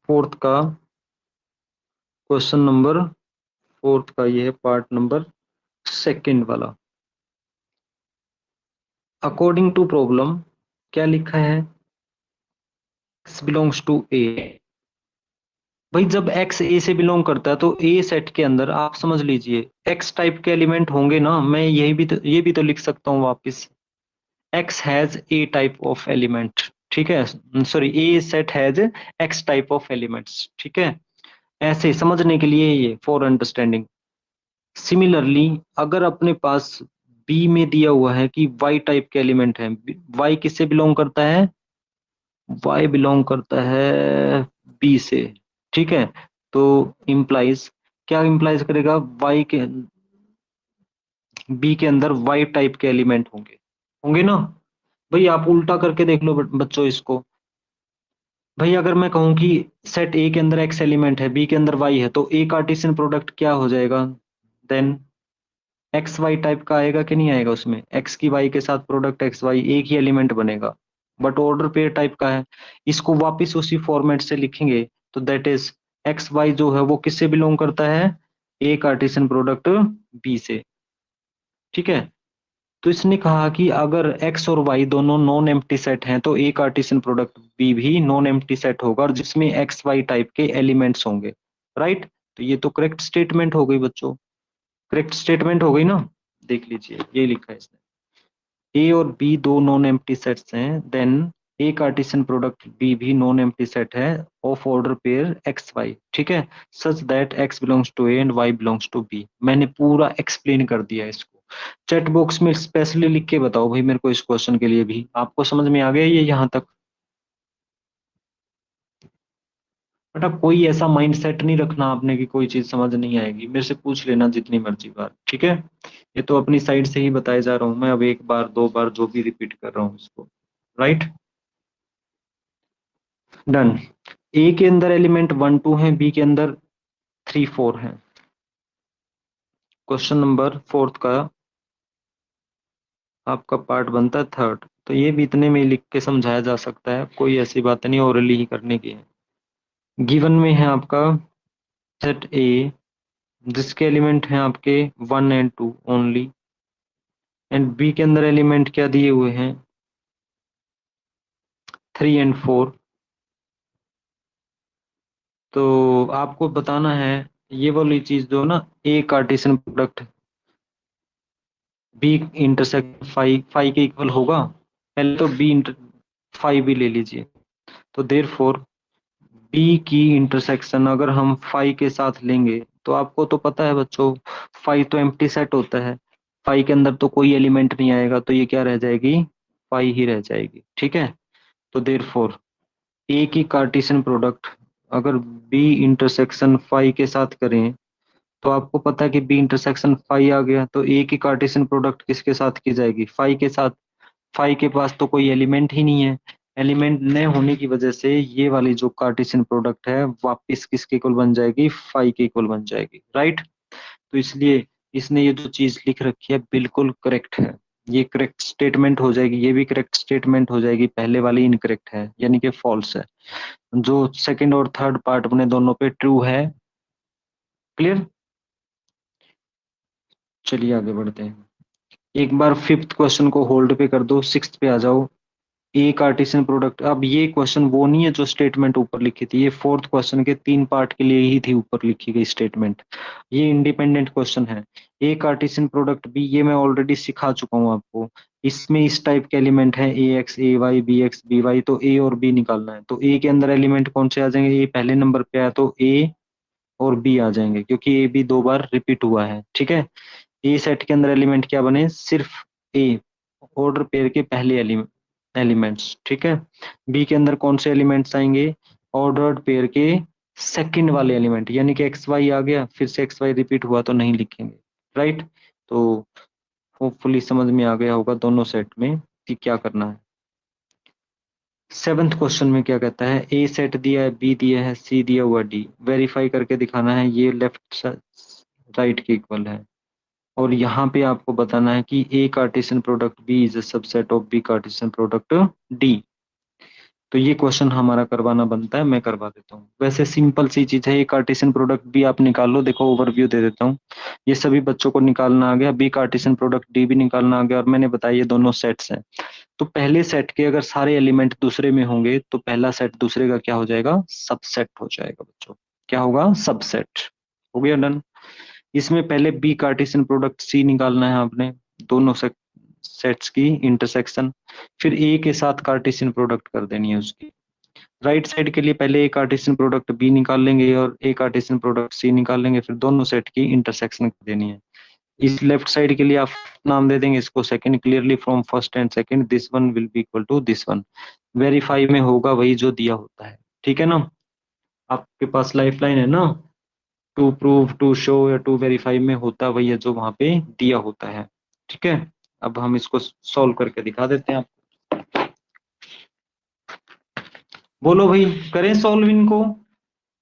D: फोर्थ का, क्वेश्चन नंबर फोर्थ का, ये है पार्ट नंबर सेकंड वाला। अकॉर्डिंग टू प्रॉब्लम क्या लिखा है, x बिलोंग्स टू ए। भाई जब x a से बिलोंग करता है तो a सेट के अंदर आप समझ लीजिए x टाइप के एलिमेंट होंगे ना, मैं ये भी तो लिख सकता हूँ वापस, x has a type of element, ठीक है, sorry a set has x type of elements, ठीक है, ऐसे समझने के लिए ये फॉर अंडरस्टैंडिंग। सिमिलरली अगर अपने पास b में दिया हुआ है कि y टाइप के एलिमेंट है, y किससे बिलोंग करता है, y बिलोंग करता है b से, ठीक है, तो इम्प्लाइज, क्या इम्प्लाइज करेगा, y के b के अंदर y टाइप के एलिमेंट होंगे, होंगे ना। भाई आप उल्टा करके देख लो बच्चों इसको, भाई अगर मैं कहूं कि सेट ए के अंदर x एलिमेंट है, b के अंदर y है, तो ए कार्टेशियन प्रोडक्ट क्या हो जाएगा, देन एक्स वाई टाइप का आएगा कि नहीं आएगा, उसमें एक्स की वाई के साथ प्रोडक्ट एक्स वाई एक ही एलिमेंट बनेगा, बट ऑर्डर पेयर टाइप का है। इसको वापस उसी फॉर्मेट से लिखेंगे तो दैट इज एक्स वाई जो है वो किससे बिलोंग करता है, ए कार्टेशियन प्रोडक्ट बी से, ठीक है। तो इसने कहा कि अगर x और y दोनों नॉन एम्प्टी सेट हैं तो ए कार्टेशियन प्रोडक्ट बी भी नॉन एम्प्टी सेट होगा, और जिसमें एक्स वाई टाइप के एलिमेंट्स होंगे, राइट। तो ये तो करेक्ट स्टेटमेंट हो गई बच्चों, करेक्ट स्टेटमेंट हो गई ना, देख लीजिए ये लिखा है इसने, ए और बी दो नॉन एम्प्टी सेट्स हैं, then A Cartesian product B भी नॉन एम्प्टी सेट है of order pair X Y, ठीक है, such that X belongs to A and Y belongs to B. मैंने पूरा एक्सप्लेन कर दिया इसको, चैट बॉक्स में स्पेशली लिख के बताओ भाई मेरे को इस क्वेश्चन के लिए भी, आपको समझ में आ गया ये यहाँ तक। बेटा कोई ऐसा माइंड सेट नहीं रखना आपने कि कोई चीज समझ नहीं आएगी, मेरे से पूछ लेना जितनी मर्जी बार, ठीक है। ये तो अपनी साइड से ही बताए जा रहा हूं मैं, अब एक बार दो बार जो भी रिपीट कर रहा हूँ इसको, राइट। डन। ए के अंदर एलिमेंट 1 2 है, बी के अंदर 3 4 है। क्वेश्चन नंबर 4 का आपका पार्ट बनता है 3rd, तो ये भी इतने में ही लिख के समझाया जा सकता है, कोई ऐसी बात नहीं ओरली ही करने की है। गिवन में है आपका सेट ए जिसके एलिमेंट हैं आपके 1 एंड 2 ओनली, एंड बी के अंदर एलिमेंट क्या दिए हुए हैं 3 एंड 4। तो आपको बताना है ये वाली चीज जो ना, A Cartesian product B intersect five के इक्वल होगा, पहले तो बी इंटर फाइव भी ले लीजिए। तो देयरफॉर बी की इंटरसेक्शन अगर हम फाइव के साथ लेंगे, तो आपको तो पता है बच्चों फाइव तो एम्प्टी सेट होता है, फाइव के अंदर तो कोई एलिमेंट नहीं आएगा, तो ये क्या रह जाएगी, फाइव ही रह जाएगी, ठीक है। तो देयरफॉर ए की कार्टेशियन प्रोडक्ट अगर बी इंटरसेक्शन फाइव के साथ करें, तो आपको पता है कि बी इंटरसेक्शन फाइव आ गया, तो ए की कार्टेशियन प्रोडक्ट किसके साथ की जाएगी, फाइव के साथ। फाइव के पास तो कोई एलिमेंट ही नहीं है, एलिमेंट न होने की वजह से ये वाली जो कार्टेशियन प्रोडक्ट है वापस किसके इक्वल बन जाएगी, फाइव के इक्वल बन जाएगी, राइट। तो इसलिए इसने ये जो चीज लिख रखी है बिल्कुल करेक्ट है, ये करेक्ट स्टेटमेंट हो जाएगी, ये भी करेक्ट स्टेटमेंट हो जाएगी, पहले वाली इनकरेक्ट है यानी कि फॉल्स है। जो सेकंड और थर्ड पार्ट अपने दोनों पे ट्रू है। क्लियर। चलिए आगे बढ़ते हैं। एक बार फिफ्थ क्वेश्चन को होल्ड पे कर दो, सिक्स्थ पे आ जाओ। ए कार्टेशियन प्रोडक्ट, अब ये क्वेश्चन वो नहीं है जो स्टेटमेंट ऊपर लिखी थी, ये फोर्थ क्वेश्चन के 3 पार्ट के लिए ही थी ऊपर लिखी गई स्टेटमेंट, ये इंडिपेंडेंट क्वेश्चन है। ए कार्टेशियन प्रोडक्ट बी, ये मैं ऑलरेडी सिखा चुका हूँ आपको, इसमें इस टाइप के एलिमेंट है A X A Y B X B Y, तो ए और बी निकालना है। तो ए के अंदर एलिमेंट कौन से आ जाएंगे, ए पहले नंबर पे आया तो ए और बी आ जाएंगे, क्योंकि ए बी 2 बार रिपीट हुआ है, ठीक है। ए सेट के अंदर एलिमेंट क्या बने, सिर्फ ए ऑर्डर पेयर के पहले एलिमेंट्स, ठीक है। बी के अंदर कौन से एलिमेंट्स आएंगे, ऑर्डर्ड पेयर के सेकंड वाले एलिमेंट, यानी कि एक्स वाई आ गया, फिर से एक्स वाई रिपीट हुआ तो नहीं लिखेंगे, राइट। तो होपफुली समझ में आ गया होगा दोनों सेट में कि क्या करना है। सेवेंथ क्वेश्चन में क्या कहता है, ए सेट दिया है, बी दिया है, सी दिया हुआ डी, वेरीफाई करके दिखाना है ये लेफ्ट राइट के इक्वल है। और यहाँ पे आपको बताना है कि A Cartesian product B is a subset of B Cartesian product D. तो ये क्वेश्चन हमारा करवाना बनता है, मैं करवा देता हूँ। वैसे सिंपल सी चीज है, ए कार्टेशियन प्रोडक्ट बी आप निकाल लो, देखो ओवरव्यू दे देता हूँ। ये सभी बच्चों को निकालना आ गया, बी कार्टेशियन प्रोडक्ट डी भी निकालना आ गया, और मैंने बताया ये दोनों सेट्स हैं। तो पहले सेट के अगर सारे एलिमेंट दूसरे में होंगे, तो पहला सेट दूसरे का क्या हो जाएगा, सबसेट हो जाएगा बच्चों। क्या होगा, सबसेट। हो गया डन। इसमें पहले बी कार्टेशियन प्रोडक्ट सी निकालना है आपने, दोनों सेट्स की इंटरसेक्शन, फिर ए के साथ कार्टेशियन प्रोडक्ट कर देनी है उसकी। राइट साइड के लिए पहले ए कार्टेशियन प्रोडक्ट बी निकाल लेंगे और ए कार्टेशियन प्रोडक्ट सी निकाल लेंगे, फिर दोनों सेट की इंटरसेक्शन कर देनी है। इस लेफ्ट साइड के लिए आप नाम दे देंगे इसको second, clearly from first and second this one will be equal to this one. Verify में होगा वही जो दिया होता है, ठीक है ना। आपके पास लाइफलाइन है ना, टू प्रूव टू शो या टू वेरीफाई में होता वही है जो वहां पे दिया होता है, ठीक है। अब हम इसको सॉल्व करके दिखा देते हैं आपको। बोलो भाई, करें सॉल्व इनको,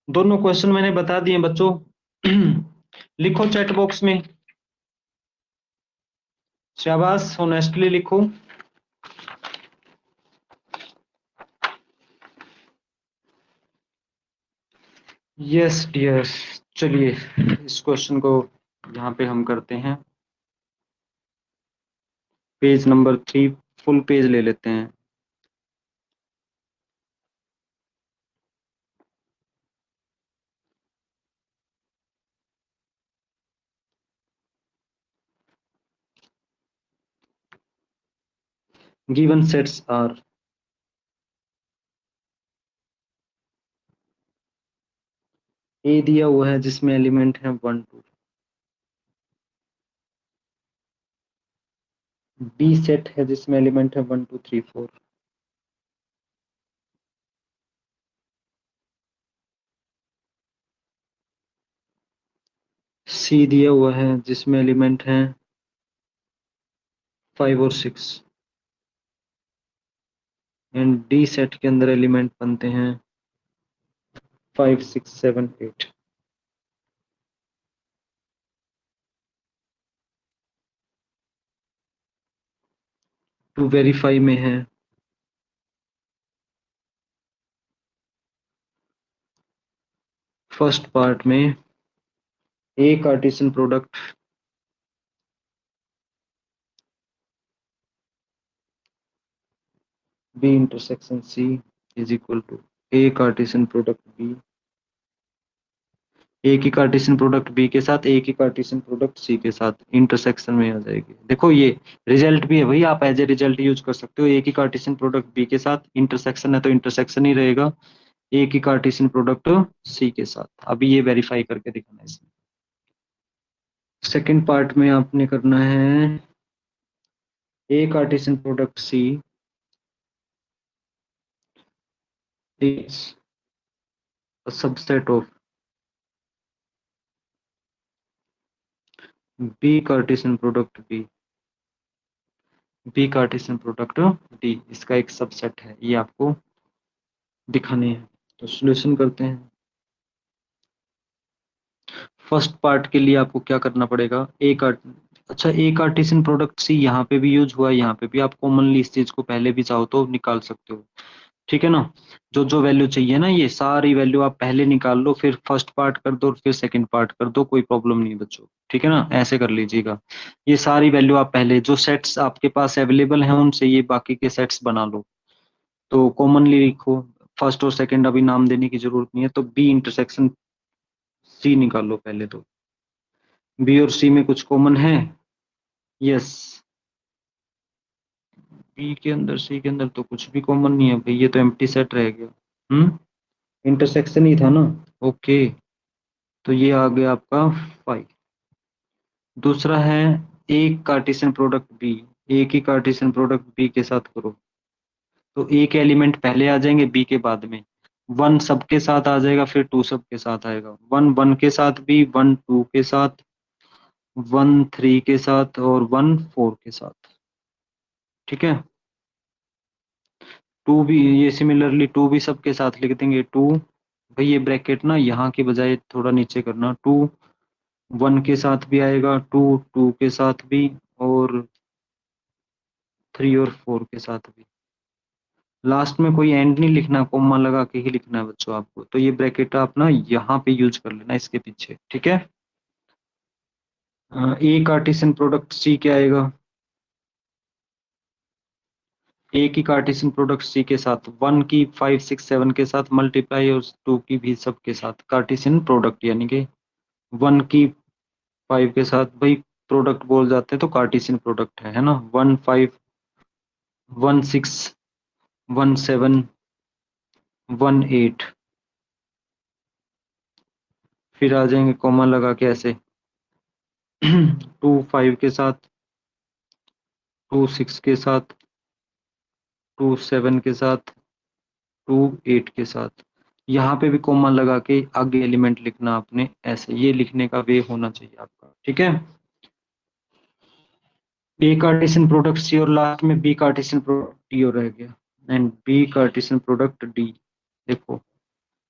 D: दोनों क्वेश्चन मैंने बता दिए बच्चों। लिखो चैट बॉक्स में, शाबाश, होनेस्टली लिखो। Yes dear. चलिए इस क्वेश्चन को यहाँ पे हम करते हैं, पेज नंबर 3, फुल पेज ले लेते हैं। गिवन सेट्स आर, ए दिया हुआ है जिसमें एलिमेंट है 1 2, बी सेट है जिसमें एलिमेंट है 1 2 3 4, सी दिया हुआ है जिसमें एलिमेंट हैं 5 और 6 एंड डी सेट के अंदर एलिमेंट बनते हैं 5 6 7 8। टू वेरीफाई में है फर्स्ट पार्ट में A Cartesian product B intersection C is equal to A Cartesian product B, A की कार्टेशियन प्रोडक्ट बी के साथ ए की कार्टेशियन प्रोडक्ट सी के साथ इंटरसेक्शन में आ जाएगी। देखो ये रिजल्ट भी है भाई, आप एज ए रिजल्ट यूज कर सकते हो। ए की कार्टेशियन प्रोडक्ट बी के साथ इंटरसेक्शन है तो इंटरसेक्शन ही रहेगा ए की कार्टेशियन प्रोडक्ट सी के साथ। अभी ये वेरीफाई करके दिखाना है इसमें। सेकेंड पार्ट में आपने करना है A Cartesian product C is a subset of B Cartesian product B Cartesian product D, इसका एक सबसेट है, ये आपको दिखाने हैं। तो सॉल्यूशन करते हैं। फर्स्ट पार्ट के लिए आपको क्या करना पड़ेगा, अच्छा ए कार्टेशियन प्रोडक्ट सी यहाँ पे भी यूज हुआ है, यहाँ पे भी आप कॉमनली इस चीज को पहले भी चाहो तो निकाल सकते हो, ठीक है ना। जो जो वैल्यू चाहिए ना, ये सारी वैल्यू आप पहले निकाल लो, फिर फर्स्ट पार्ट कर दो, फिर सेकंड पार्ट कर दो, कोई प्रॉब्लम नहीं बच्चों, ठीक है ना। ऐसे कर लीजिएगा, ये सारी वैल्यू आप पहले जो सेट्स आपके पास अवेलेबल हैं उनसे ये बाकी के सेट्स बना लो। तो कॉमनली लिखो, फर्स्ट और सेकंड अभी नाम देने की जरूरत नहीं है। तो बी इंटरसेक्शन सी निकाल लो पहले। तो बी और सी में कुछ कॉमन है, यस। बी के अंदर सी के अंदर तो कुछ भी कॉमन नहीं है भाई, ये तो एम्प्टी सेट रह गया। इंटरसेक्शन ही था ना, ओके। तो ये आ गया आपका 5। दूसरा है A Cartesian product B, A की कार्टेशियन प्रोडक्ट बी के साथ करो। तो ए के एलिमेंट पहले आ जाएंगे बी के बाद में, 1 सबके साथ आ जाएगा, फिर 2 सबके साथ आएगा, 1 1 के साथ भी, 1 2 के साथ, 1 3 के साथ और 1 4 के साथ, ठीक है। 2 भी ये सिमिलरली 2 भी सबके साथ लिख देंगे। 2 भाई ये ब्रैकेट ना यहाँ के बजाय थोड़ा नीचे करना, 2 1 के साथ भी आएगा, 2 2 के साथ भी, और 3 और 4 के साथ भी। लास्ट में कोई एंड नहीं लिखना, कोमा लगा के ही लिखना है बच्चों आपको। तो ये ब्रैकेट आप ना यहाँ पे यूज कर लेना इसके पीछे, ठीक है। ए कार्टेशियन प्रोडक्ट सी क्या आएगा, ए की कार्टेशियन प्रोडक्ट सी के साथ 1 की 5 6 7 के साथ मल्टीप्लाई, और 2 की भी सबके साथ कार्टेशियन प्रोडक्ट, यानी कि 1 की 5 के साथ, भाई प्रोडक्ट बोल जाते हैं तो कार्टेशियन प्रोडक्ट है ना। 1 5 1 6 1 7 1 8, फिर आ जाएंगे कॉमा लगा के ऐसे 2 5 के साथ, 2 6 के साथ, 2 7 के साथ, 2 8 के साथ। यहाँ पे भी कॉमा लगा के आगे एलिमेंट लिखना आपने, ऐसे ये लिखने का वे होना चाहिए आपका, ठीक है। ए कार्टेशियन प्रोडक्ट सी और लास्ट में बी कार्टेशियन प्रोडक्ट डी और रह गया, and B Cartesian product D. देखो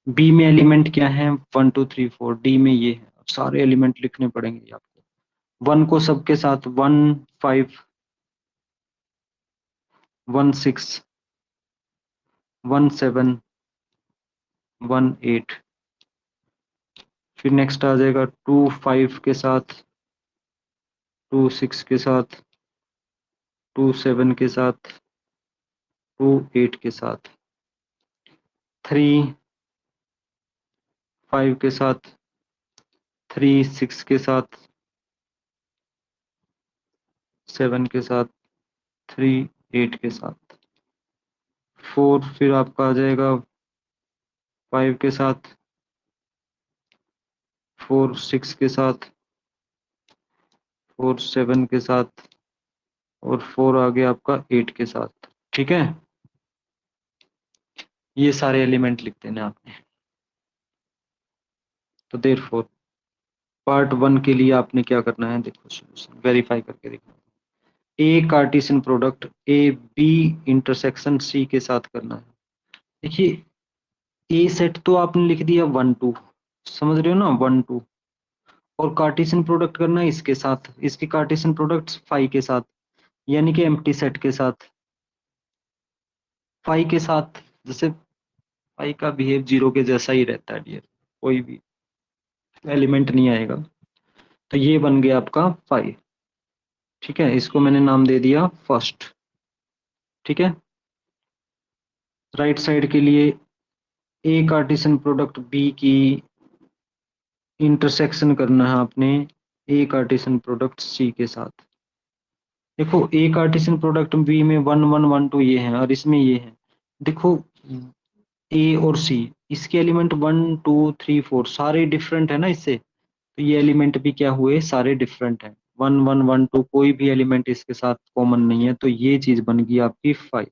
D: बी में एलिमेंट क्या है, 1 2 3 4, डी में ये है, सारे एलिमेंट लिखने पड़ेंगे आपको। 1 को सबके साथ 1 5 1 6 1 7 1 8, फिर नेक्स्ट आ जाएगा 2 5 के साथ, 2 6 के साथ, 2 7 के साथ, 2 8 के साथ, 3 5 के साथ, 3 6 के साथ, 7 के साथ, 3 8 के साथ, 4 फिर आपका आ जाएगा 5 के साथ, 4 6 के साथ, 4 7 के साथ, और 4 आ गया आपका 8 के साथ, ठीक है। ये सारे एलिमेंट लिख देने आपने। तो देयरफॉर पार्ट 1 के लिए आपने क्या करना है, देखो सॉल्यूशन वेरीफाई करके देखना। A Cartesian product A B intersection C के साथ करना है। देखिए ए सेट तो आपने लिख दिया 1 2, समझ रहे हो ना, 1 2, और कार्टेशियन प्रोडक्ट करना है इसके साथ, इसके कार्टेशियन प्रोडक्ट फाई के साथ, यानी कि एम्प्टी सेट के साथ, फाई के साथ। जैसे फाई का बिहेव जीरो के जैसा ही रहता है डियर, कोई भी एलिमेंट नहीं आएगा। तो ये बन गया आपका फाई, ठीक है, इसको मैंने नाम दे दिया फर्स्ट, ठीक है। राइट साइड के लिए ए कार्टेशियन प्रोडक्ट बी की इंटरसेक्शन करना है आपने ए कार्टेशियन प्रोडक्ट सी के साथ। देखो ए कार्टेशियन प्रोडक्ट बी में 1 1 1 2 ये है और इसमें ये है। देखो ए और सी, इसके एलिमेंट 1 2 3 4 सारे डिफरेंट है ना इससे, तो ये एलिमेंट भी क्या हुए, सारे डिफरेंट है। 1 1 1 2 कोई भी एलिमेंट इसके साथ कॉमन नहीं है, तो ये चीज बन गई आपकी 5।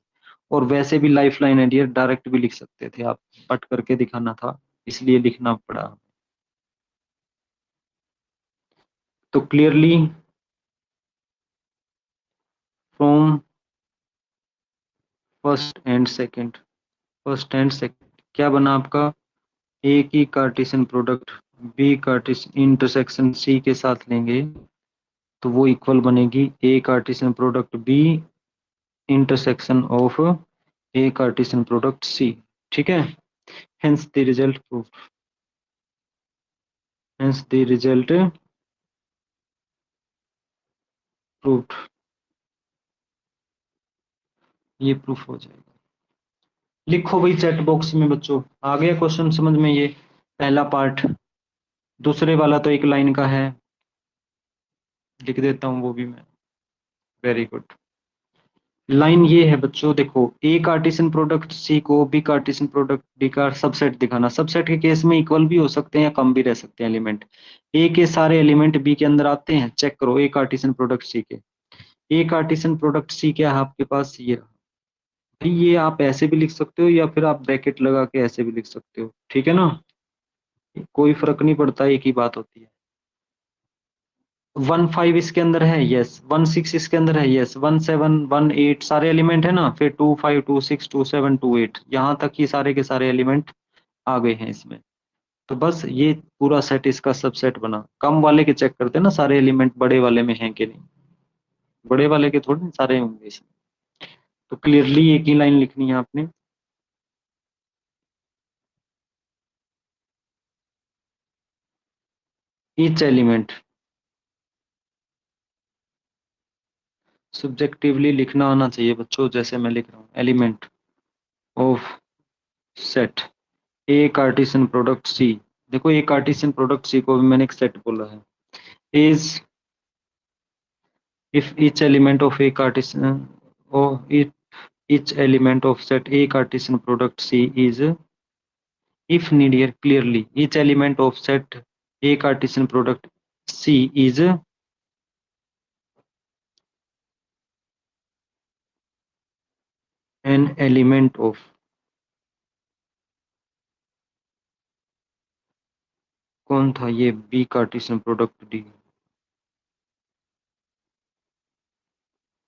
D: और वैसे भी लाइफ लाइन है डियर, डायरेक्ट भी लिख सकते थे आप, कट करके दिखाना था इसलिए लिखना पड़ा। तो clearly from first and second, first and second क्या बना आपका, ए की Cartesian product B Cartesian intersection C के साथ लेंगे तो वो इक्वल बनेगी A Cartesian product B intersection of A Cartesian product C, ठीक है। Hence the result proof, hence the result proof, ये प्रूफ हो जाएगा। लिखो भाई चैट बॉक्स में बच्चों, आ गया क्वेश्चन समझ में, ये पहला पार्ट। दूसरे वाला तो एक लाइन का है, लिख देता हूं वो भी मैं। Very good. लाइन ये है बच्चों, देखो ए कार्टेशियन प्रोडक्ट सी को बी कार्टेशियन प्रोडक्ट डी का सबसेट दिखाना। सबसेट के केस में इक्वल भी हो सकते हैं या कम भी रह सकते हैं एलिमेंट। ए के सारे एलिमेंट बी के अंदर आते हैं, चेक करो ए कार्टेशियन प्रोडक्ट सी के। ए कार्टेशियन प्रोडक्ट सी क्या है आपके पास, ये रहा। भाई ये आप ऐसे भी लिख सकते हो या फिर आप ब्रैकेट लगा के ऐसे भी लिख सकते हो, ठीक है ना, कोई फर्क नहीं पड़ता, एक ही बात होती है। 1 5 इसके अंदर है, यस। 1 6 इसके अंदर है, यस। 1 7 1 8 सारे एलिमेंट है ना, फिर 2 5 2 6 2 7 2 8 यहाँ तक ही सारे के सारे एलिमेंट आ गए हैं इसमें। तो बस ये पूरा सेट इसका सबसेट बना। कम वाले के चेक करते हैं ना सारे एलिमेंट बड़े वाले में हैं कि नहीं, बड़े वाले के थोड़े सारे होंगे इसमें। तो क्लियरली एक ही लाइन लिखनी है आपने, ईच एलिमेंट सब्जेक्टिवली लिखना आना चाहिए बच्चों, जैसे मैं लिख रहा हूँ element of set A Cartesian product C. देखो ए कार्टेशियन प्रोडक्ट सी को भी मैंने एक सेट बोला है, is if each element of A Cartesian और each element of set A Cartesian product C is, if need here clearly, each element of set A Cartesian product C is an element of, कौन था ये, B Cartesian product D।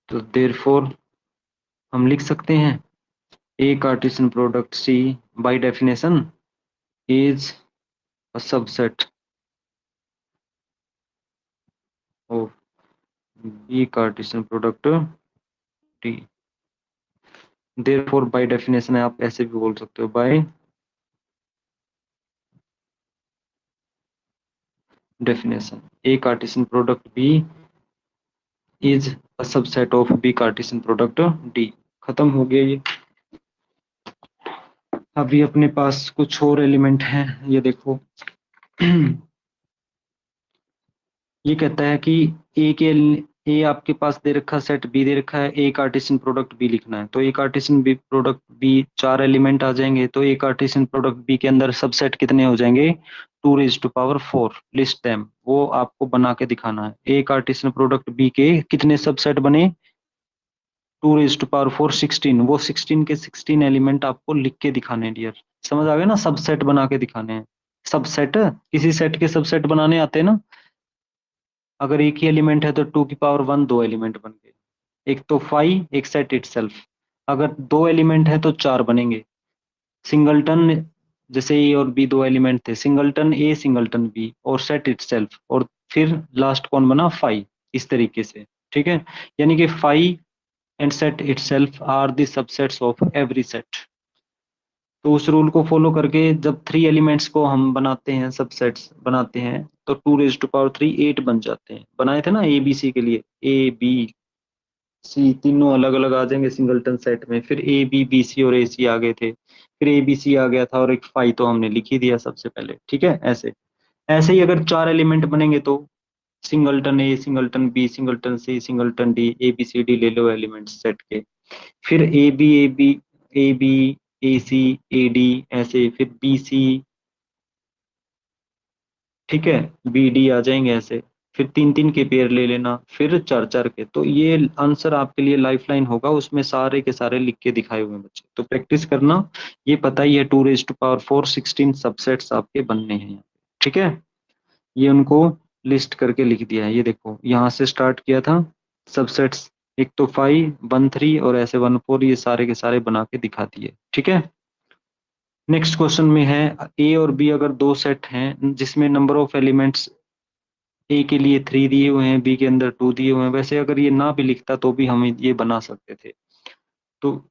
D: तो therefore हम लिख सकते हैं A Cartesian product C by definition is a subset of B Cartesian product D। therefore by definition आप ऐसे भी बोल सकते हो, by definition A Cartesian product B is a subset of B Cartesian product D। खत्म हो गया ये। अभी अपने पास कुछ और एलिमेंट हैं, ये देखो ये कहता है कि ए आपके पास दे रखा सेट बी दे रखा है, ए कार्टेशियन प्रोडक्ट बी लिखना है। तो A Cartesian B product B 4 element आ जाएंगे, तो ए कार्टेशियन प्रोडक्ट बी के अंदर सबसेट कितने हो जाएंगे, 2⁴ लिस्ट देम, वो आपको बना के दिखाना है। ए कार्टेशियन प्रोडक्ट बी के कितने सबसेट बने, 2⁴ 16, वो 16 के 16 एलिमेंट आपको लिख के दिखाने डियर, समझ आ गया ना, सबसेट बना के दिखाने हैं। सबसेट, किसी सेट के सबसेट बनाने आते हैं ना, अगर एक ही एलिमेंट है तो 2 की पावर 1 दो एलिमेंट बन गए, एक तो फाइव एक सेट इटसेल्फ, अगर दो एलिमेंट है तो 4 बनेंगे। सिंगलटन, जैसे ए और बी दो एलिमेंट थे, सिंगलटन ए सिंगलटन बी और सेट इटसेल्फ, और फिर लास्ट कौन बना, फाइव, इस तरीके से, ठीक है। यानी कि five and set itself are the subsets of every set. तो उस रूल को फॉलो करके जब 3 एलिमेंट्स को हम बनाते हैं, सबसेट्स बनाते हैं, तो 2 raised to power 3 8 बन जाते हैं। बनाए थे ना ए बी सी के लिए, ए बी सी तीनों अलग अलग आ जाएंगे सिंगलटन सेट में, फिर ए बी बी सी और ए सी आ गए थे, फिर ए बी सी आ गया था और एक फाइव तो हमने लिख ही दिया सबसे पहले, ठीक है। ऐसे ऐसे ही अगर 4 एलिमेंट बनेंगे तो singleton A singleton B singleton C singleton D, A B C D ले लो एलिमेंट सेट के, फिर A B A C A D, ऐसे फिर बी सी, ठीक है, बी डी आ जाएंगे ऐसे, फिर 3 3 के पेयर ले लेना, फिर 4 4 के। तो ये आंसर आपके लिए लाइफलाइन होगा, उसमें सारे के सारे लिख के दिखाए हुए हैं बच्चे, तो प्रैक्टिस करना। ये पता ही है 2 raised to power 4 16 सबसेट्स आपके बनने हैं यहाँ पे, ठीक है। ये उनको लिस्ट करके लिख दिया है, ये देखो यहाँ से स्टार्ट किया था सबसेट्स, एक तो 5 1 3 और ऐसे 1 4, ये सारे के सारे बना के दिखा दिए, ठीक है। नेक्स्ट क्वेश्चन में है ए और बी अगर दो सेट हैं जिसमें नंबर ऑफ एलिमेंट्स ए के लिए 3 दिए हुए हैं, बी के अंदर 2 दिए हुए हैं, वैसे अगर ये ना भी लिखता तो भी हम ये बना सकते थे, तो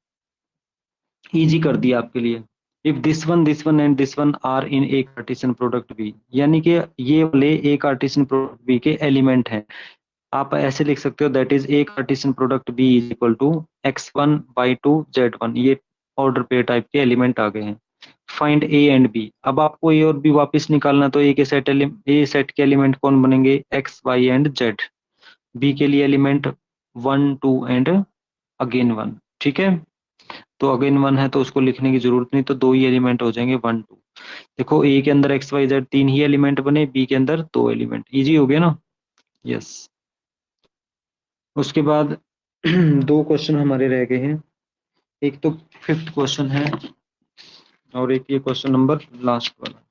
D: इजी कर दिया आपके लिए। If this one and this one are in A Cartesian product B, यानी कि ये वाले ए कार्टेशियन प्रोडक्ट बी के एलिमेंट हैं, आप ऐसे लिख सकते हो that is A Cartesian product B is equal to x1/2 z1, ये ऑर्डर पेयर टाइप के एलिमेंट आ गए हैं। फाइंड ए एंड बी, अब आपको ए और बी वापस निकालना, तो ए सेट के एलिमेंट कौन बनेंगे, X Y and Z, B के लिए एलिमेंट 1 2 एंड अगेन 1, ठीक है। तो अगेन 1 है तो उसको लिखने की जरूरत नहीं, तो दो ही एलिमेंट हो जाएंगे 1 2। देखो ए के अंदर एक्स वाई जेड 3 ही एलिमेंट बने, बी के अंदर 2 एलिमेंट, इजी हो गया ना, यस। उसके बाद दो क्वेश्चन हमारे रह गए हैं, एक तो 5th क्वेश्चन है और एक ये क्वेश्चन नंबर लास्ट वाला।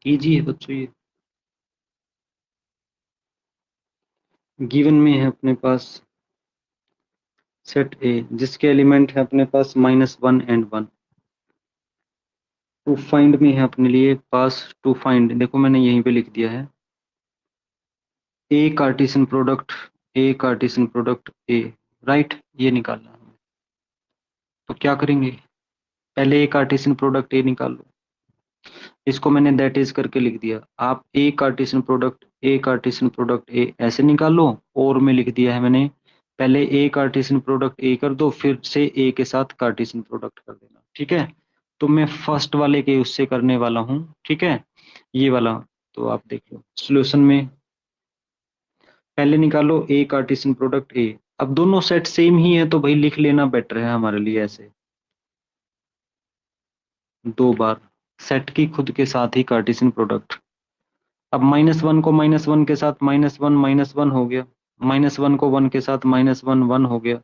D: इजी है बच्चों, ये गिवन में है अपने पास सेट ए जिसके एलिमेंट है अपने पास -1 एंड 1, टू फाइंड में है अपने लिए पास टू फाइंड, देखो मैंने यहीं पे लिख दिया है A Cartesian product A, right, ये निकालना है हमें। तो क्या करेंगे, पहले ए कार्टेशियन प्रोडक्ट ए निकाल लो, इसको मैंने दैट इज करके लिख दिया। आप ए कार्टेशियन प्रोडक्ट ए ऐसे निकाल लो, और में लिख दिया है मैंने पहले ए कार्टेशियन प्रोडक्ट ए कर दो, फिर से ए के साथ कार्टेशियन प्रोडक्ट कर देना, ठीक है। तो मैं फर्स्ट वाले के उससे करने वाला हूँ, ठीक है, ये वाला। तो आप देख लो सोल्यूशन में पहले निकालो ए कार्टेशियन प्रोडक्ट ए, अब दोनों सेट सेम ही है तो भाई लिख लेना बेटर है हमारे लिए, ऐसे 2 बार सेट की खुद के साथ ही कार्टेशियन प्रोडक्ट। अब -1 को -1 के साथ -1 हो गया, -1 को 1 के साथ -1 1 हो गया,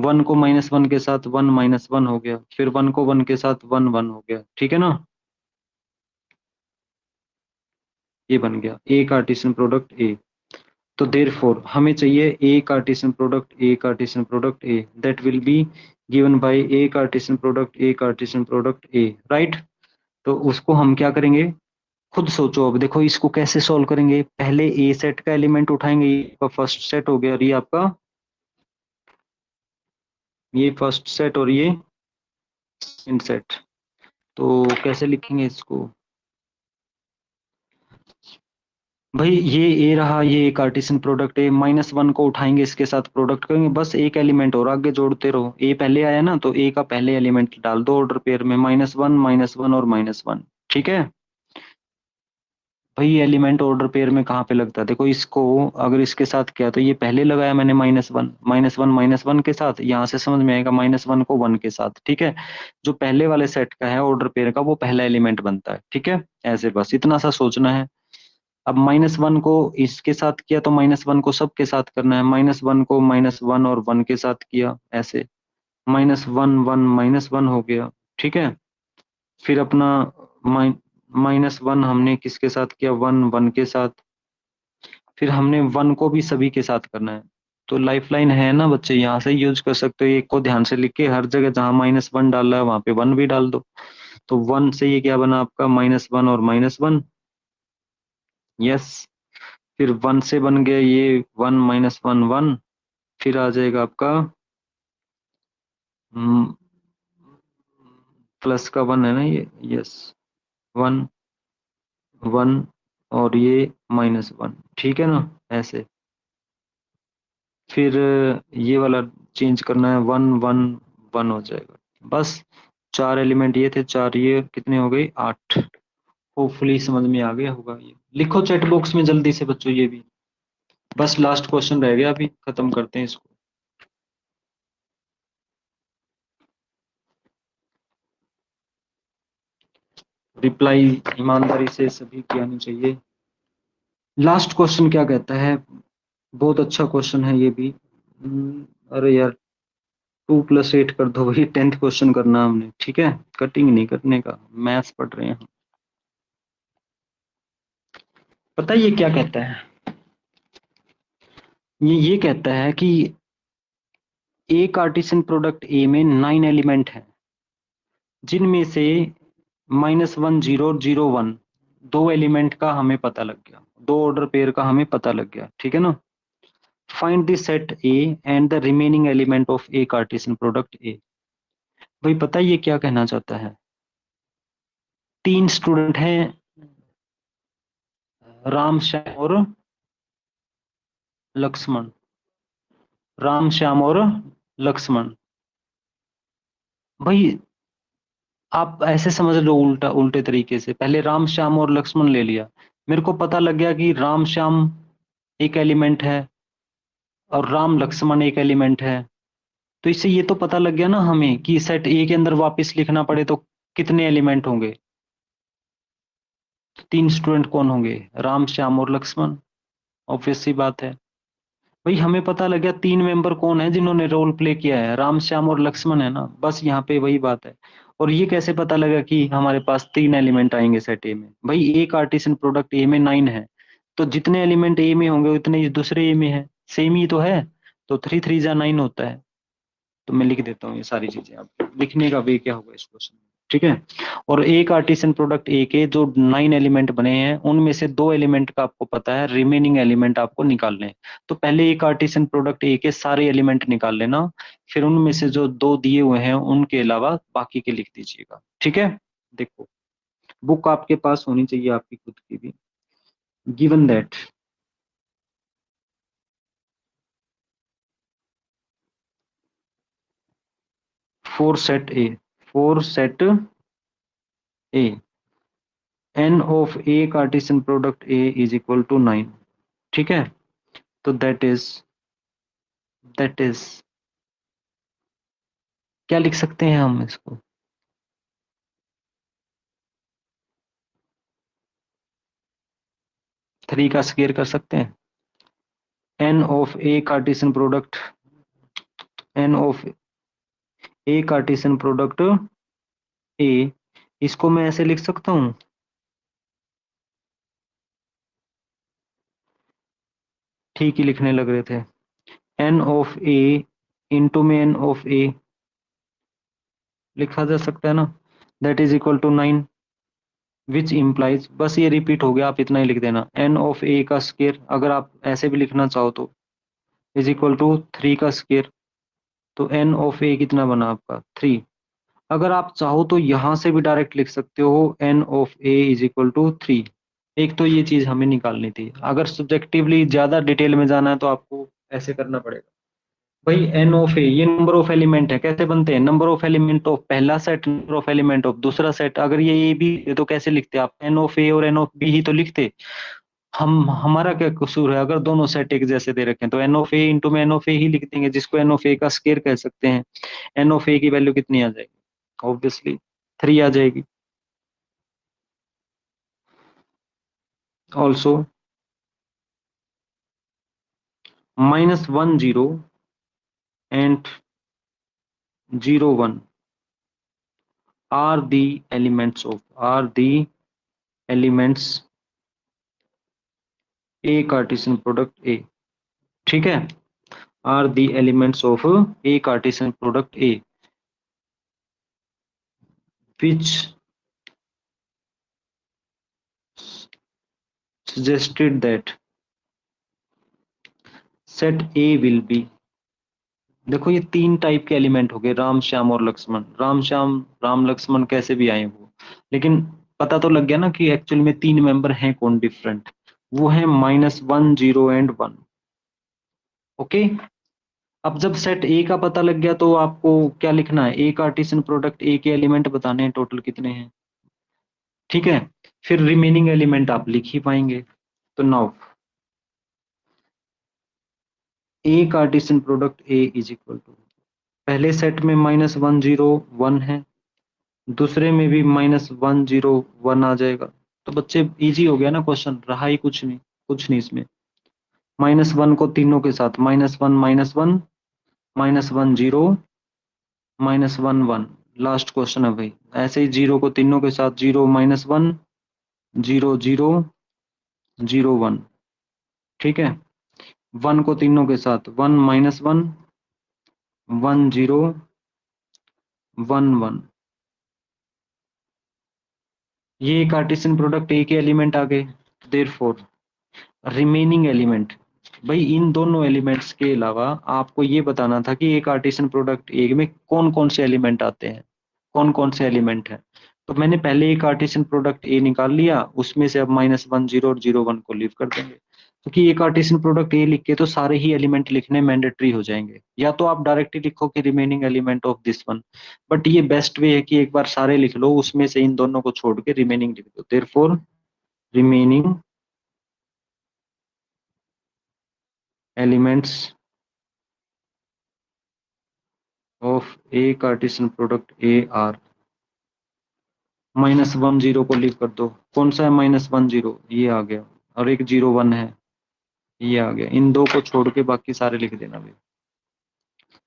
D: 1 को -1 के साथ 1 -1 हो गया, फिर 1 को 1 के साथ 1 1 हो गया, ठीक है ना। ये बन गया ए कार्टेशियन प्रोडक्ट ए। तो देयरफॉर हमें चाहिए A Cartesian product A that will be given by A Cartesian product A, right. तो उसको हम क्या करेंगे, खुद सोचो। अब देखो इसको कैसे सॉल्व करेंगे, पहले ए सेट का एलिमेंट उठाएंगे, ये आपका फर्स्ट सेट हो गया और ये आपका ये फर्स्ट सेट और ये सेकंड सेट। तो कैसे लिखेंगे इसको, भाई ये ए रहा, ये कार्टेशियन प्रोडक्ट ए, -1 को उठाएंगे इसके साथ प्रोडक्ट करेंगे, बस एक एलिमेंट और आगे जोड़ते रहो। ए पहले आया ना तो ए का पहले एलिमेंट डाल दो ऑर्डर पेयर में, -1 -1 और -1, ठीक है। भाई एलिमेंट ऑर्डर पेयर में कहाँ पे लगता है? देखो इसको अगर इसके साथ किया तो ये पहले लगाया मैंने -1 के साथ, यहाँ से समझ में आएगा -1 को 1 के साथ, ठीक है। जो पहले वाले सेट का है ऑर्डर पेयर का वो पहला एलिमेंट बनता है, ठीक है। ऐसे बस इतना सा सोचना है। अब -1 को इसके साथ किया तो -1 को सबके साथ करना है, -1 को -1 और 1 के साथ किया, ऐसे -1 हो गया, ठीक है। फिर अपना -1 हमने किसके साथ किया, 1 के साथ। फिर हमने 1 को भी सभी के साथ करना है। तो लाइफलाइन है ना बच्चे, यहाँ से यूज कर सकते हो। एक को ध्यान से लिख के हर जगह जहाँ -1 डाला है वहां पे 1 भी डाल दो। तो 1 से ये क्या बना आपका, -1 और -1, यस। फिर 1 से बन गया ये 1 -1 1। फिर आ जाएगा आपका प्लस का 1 है ना ये, यस, 1 1 और ये -1, ठीक है ना, ऐसे। फिर ये वाला चेंज करना है, 1 1 1 हो जाएगा। बस 4 एलिमेंट ये थे, 4 ये, कितने हो गए, 8। होपफुली समझ में आ गया होगा। ये लिखो चैट बॉक्स में जल्दी से बच्चों ये भी। बस लास्ट क्वेश्चन रह गया, अभी खत्म करते हैं इसको। रिप्लाई ईमानदारी से सभी की आनी चाहिए। लास्ट क्वेश्चन क्या कहता है, बहुत अच्छा क्वेश्चन है ये भी। अरे यार 2 + 8 कर दो भाई, 10th क्वेश्चन करना हमने, ठीक है। कटिंग नहीं करने का, मैथ्स पढ़ रहे हैं हम। पता है ये क्या कहता है, ये कहता है कि ए कार्टेशियन प्रोडक्ट ए में 9 एलिमेंट हैं, जिनमें से -1 0 0 1 दो एलिमेंट का हमें पता लग गया, दो ऑर्डर पेयर का हमें पता लग गया, ठीक है ना। Find the set A and the remaining element of A Cartesian product ए। भाई पता है ये क्या कहना चाहता है, 3 स्टूडेंट हैं, राम श्याम और लक्ष्मण, राम श्याम और लक्ष्मण। भाई आप ऐसे समझ लो, उल्टा उल्टे तरीके से, पहले राम श्याम और लक्ष्मण ले लिया, मेरे को पता लग गया कि राम श्याम एक एलिमेंट है और राम लक्ष्मण एक एलिमेंट है। तो इससे ये तो पता लग गया ना हमें कि सेट ए के अंदर वापस लिखना पड़े तो कितने एलिमेंट होंगे। तो 3 स्टूडेंट कौन होंगे, राम श्याम और लक्ष्मण, ऑब्वियस सी बात है। भाई हमें पता लग गया 3 मेंबर कौन है जिन्होंने रोल प्ले किया है, राम श्याम और लक्ष्मण है ना, बस यहाँ पे वही बात है। और ये कैसे पता लगा कि हमारे पास 3 एलिमेंट आएंगे सेट ए में, भाई ए कार्टेशियन प्रोडक्ट ए में 9 है, तो जितने एलिमेंट ए में होंगे उतने ही दूसरे ए में है, सेम ही तो है। तो 3 3 जा 9 होता है। तो मैं लिख देता हूँ ये सारी चीजें, आप लिखने का वे क्या होगा इस क्वेश्चन में, ठीक है। और एक कार्टेशियन प्रोडक्ट ए के जो 9 एलिमेंट बने हैं उनमें से 2 एलिमेंट का आपको पता है, रिमेनिंग एलिमेंट आपको निकालने हैं। तो पहले एक कार्टेशियन प्रोडक्ट ए के सारे एलिमेंट निकाल लेना, फिर उनमें से जो 2 दिए हुए हैं उनके अलावा बाकी के लिख दीजिएगा, ठीक है। देखो बुक आपके पास होनी चाहिए आपकी खुद की भी। Given that four set A n of a Cartesian product a is equal to 9, ठीक है। तो दैट इज क्या लिख सकते हैं हम इसको, थ्री का स्क्वायर कर सकते हैं। n of a Cartesian product, n of a Cartesian product a, इसको मैं ऐसे लिख सकता हूँ, ठीक ही लिखने लग रहे थे। n of a इंटू में n of a लिखा जा सकता है ना, that is equal to 9, which implies, बस ये रिपीट हो गया, आप इतना ही लिख देना, n ऑफ a का स्क्वायर, अगर आप ऐसे भी लिखना चाहो तो, इज इक्वल टू 3 का स्क्वायर। तो n ऑफ a कितना बना आपका 3। अगर आप चाहो तो यहां से भी डायरेक्ट लिख सकते हो, n of a is equal to 3। एक तो ये चीज हमें निकालनी थी, अगर सब्जेक्टिवली ज्यादा डिटेल में जाना है तो आपको ऐसे करना पड़ेगा। भाई एन ऑफ ए ये नंबर ऑफ एलिमेंट है, कैसे बनते हैं? नंबर ऑफ एलिमेंट ऑफ पहला set, number of element of दूसरा सेट। अगर ये भी है तो कैसे लिखते आप? एन ऑफ ए और एन ऑफ बी ही तो लिखते। हम हमारा क्या कसूर है अगर दोनों सेट एक जैसे दे रखे हैं? तो एन ऑफ ए इंटू में एन ऑफ ए ही लिख देंगे, जिसको एन ऑफ ए का स्केयर कह सकते हैं। एन ऑफ ए की वैल्यू कितनी आ जाएगी? ऑब्वियसली 3 आ जाएगी। Also -1 0 and 0 1 are the elements A Cartesian product A, ठीक है? are the elements of A Cartesian product A which suggested that set A will be। देखो ये 3 टाइप के एलिमेंट हो गए, राम श्याम और लक्ष्मण। राम श्याम राम लक्ष्मण कैसे भी आए वो, लेकिन पता तो लग गया ना कि एक्चुअल में 3 मेंबर हैं कौन डिफरेंट। वो है -1 0 एंड 1। ओके, अब जब सेट ए का पता लग गया तो आपको क्या लिखना है? ए कार्टेशियन प्रोडक्ट ए के एलिमेंट बताने हैं, टोटल कितने हैं, ठीक है? फिर रिमेनिंग एलिमेंट आप लिख ही पाएंगे। तो now A Cartesian product A is equal to, पहले सेट में -1 0 1 है, दूसरे में भी -1 0 1 आ जाएगा। तो बच्चे इजी हो गया ना क्वेश्चन, रहा ही कुछ नहीं इसमें। -1 को तीनों के साथ -1 -1 -1 0 -1 1, लास्ट क्वेश्चन है भाई। ऐसे ही 0 को तीनों के साथ 0 -1 0 0 0 1, ठीक है? 1 को तीनों के साथ 1 -1 1 0 1 1। ये कार्टेशियन प्रोडक्ट ए के एलिमेंट आ गए। देयरफॉर रिमेनिंग एलिमेंट, भाई इन दोनों एलिमेंट्स के अलावा आपको ये बताना था कि एक कार्टेशियन प्रोडक्ट ए में कौन कौन से एलिमेंट आते हैं, कौन कौन से एलिमेंट हैं। तो मैंने पहले एक कार्टेशियन प्रोडक्ट ए निकाल लिया, उसमें से अब -1 0 और 0 1 को लीव कर देंगे, क्योंकि एक कार्टेशियन प्रोडक्ट ए लिख के तो सारे ही एलिमेंट लिखने मैंडेटरी हो जाएंगे। या तो आप डायरेक्टली लिखो कि remaining element of this one, but ये बेस्ट वे है कि एक बार सारे लिख लो, उसमें से इन दोनों को छोड़ के रिमेनिंग लिख दो। Therefore remaining elements of A Cartesian product A are, -1 0 को लीव कर दो। कौन सा है -1 0? ये आ गया, और एक 0 1 है, ये आ गया। इन दो को छोड़ के बाकी सारे लिख देना भाई।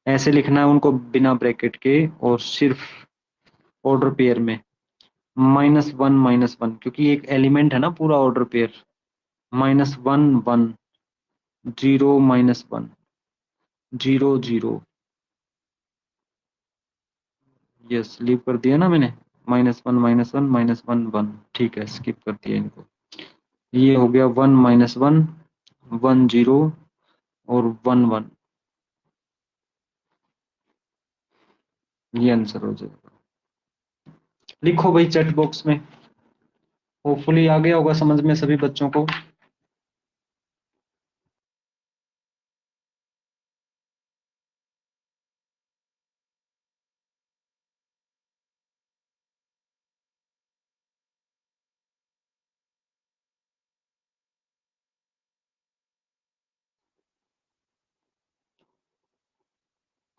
D: ऐसे लिखना है उनको बिना ब्रैकेट के और सिर्फ ऑर्डर पेयर में। -1 -1 क्योंकि एक एलिमेंट है ना पूरा ऑर्डर पेयर। -1 1 0 -1 0 0, यस लीव कर दिया ना मैंने। -1 -1 -1 1, ठीक है, स्किप कर दिया इनको। ये हो गया 1 -1 1 0 और 1 1, ये आंसर हो जाएगा। लिखो भाई चैट बॉक्स में, होपफुली आ गया होगा समझ में सभी बच्चों को।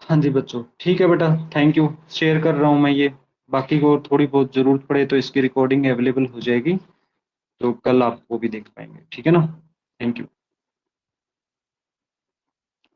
D: हाँ जी बच्चों, ठीक है बेटा, थैंक यू। शेयर कर रहा हूँ मैं ये, बाकी को थोड़ी बहुत जरूरत पड़े तो इसकी रिकॉर्डिंग अवेलेबल हो जाएगी, तो कल आप वो भी देख पाएंगे, ठीक है ना? Thank you.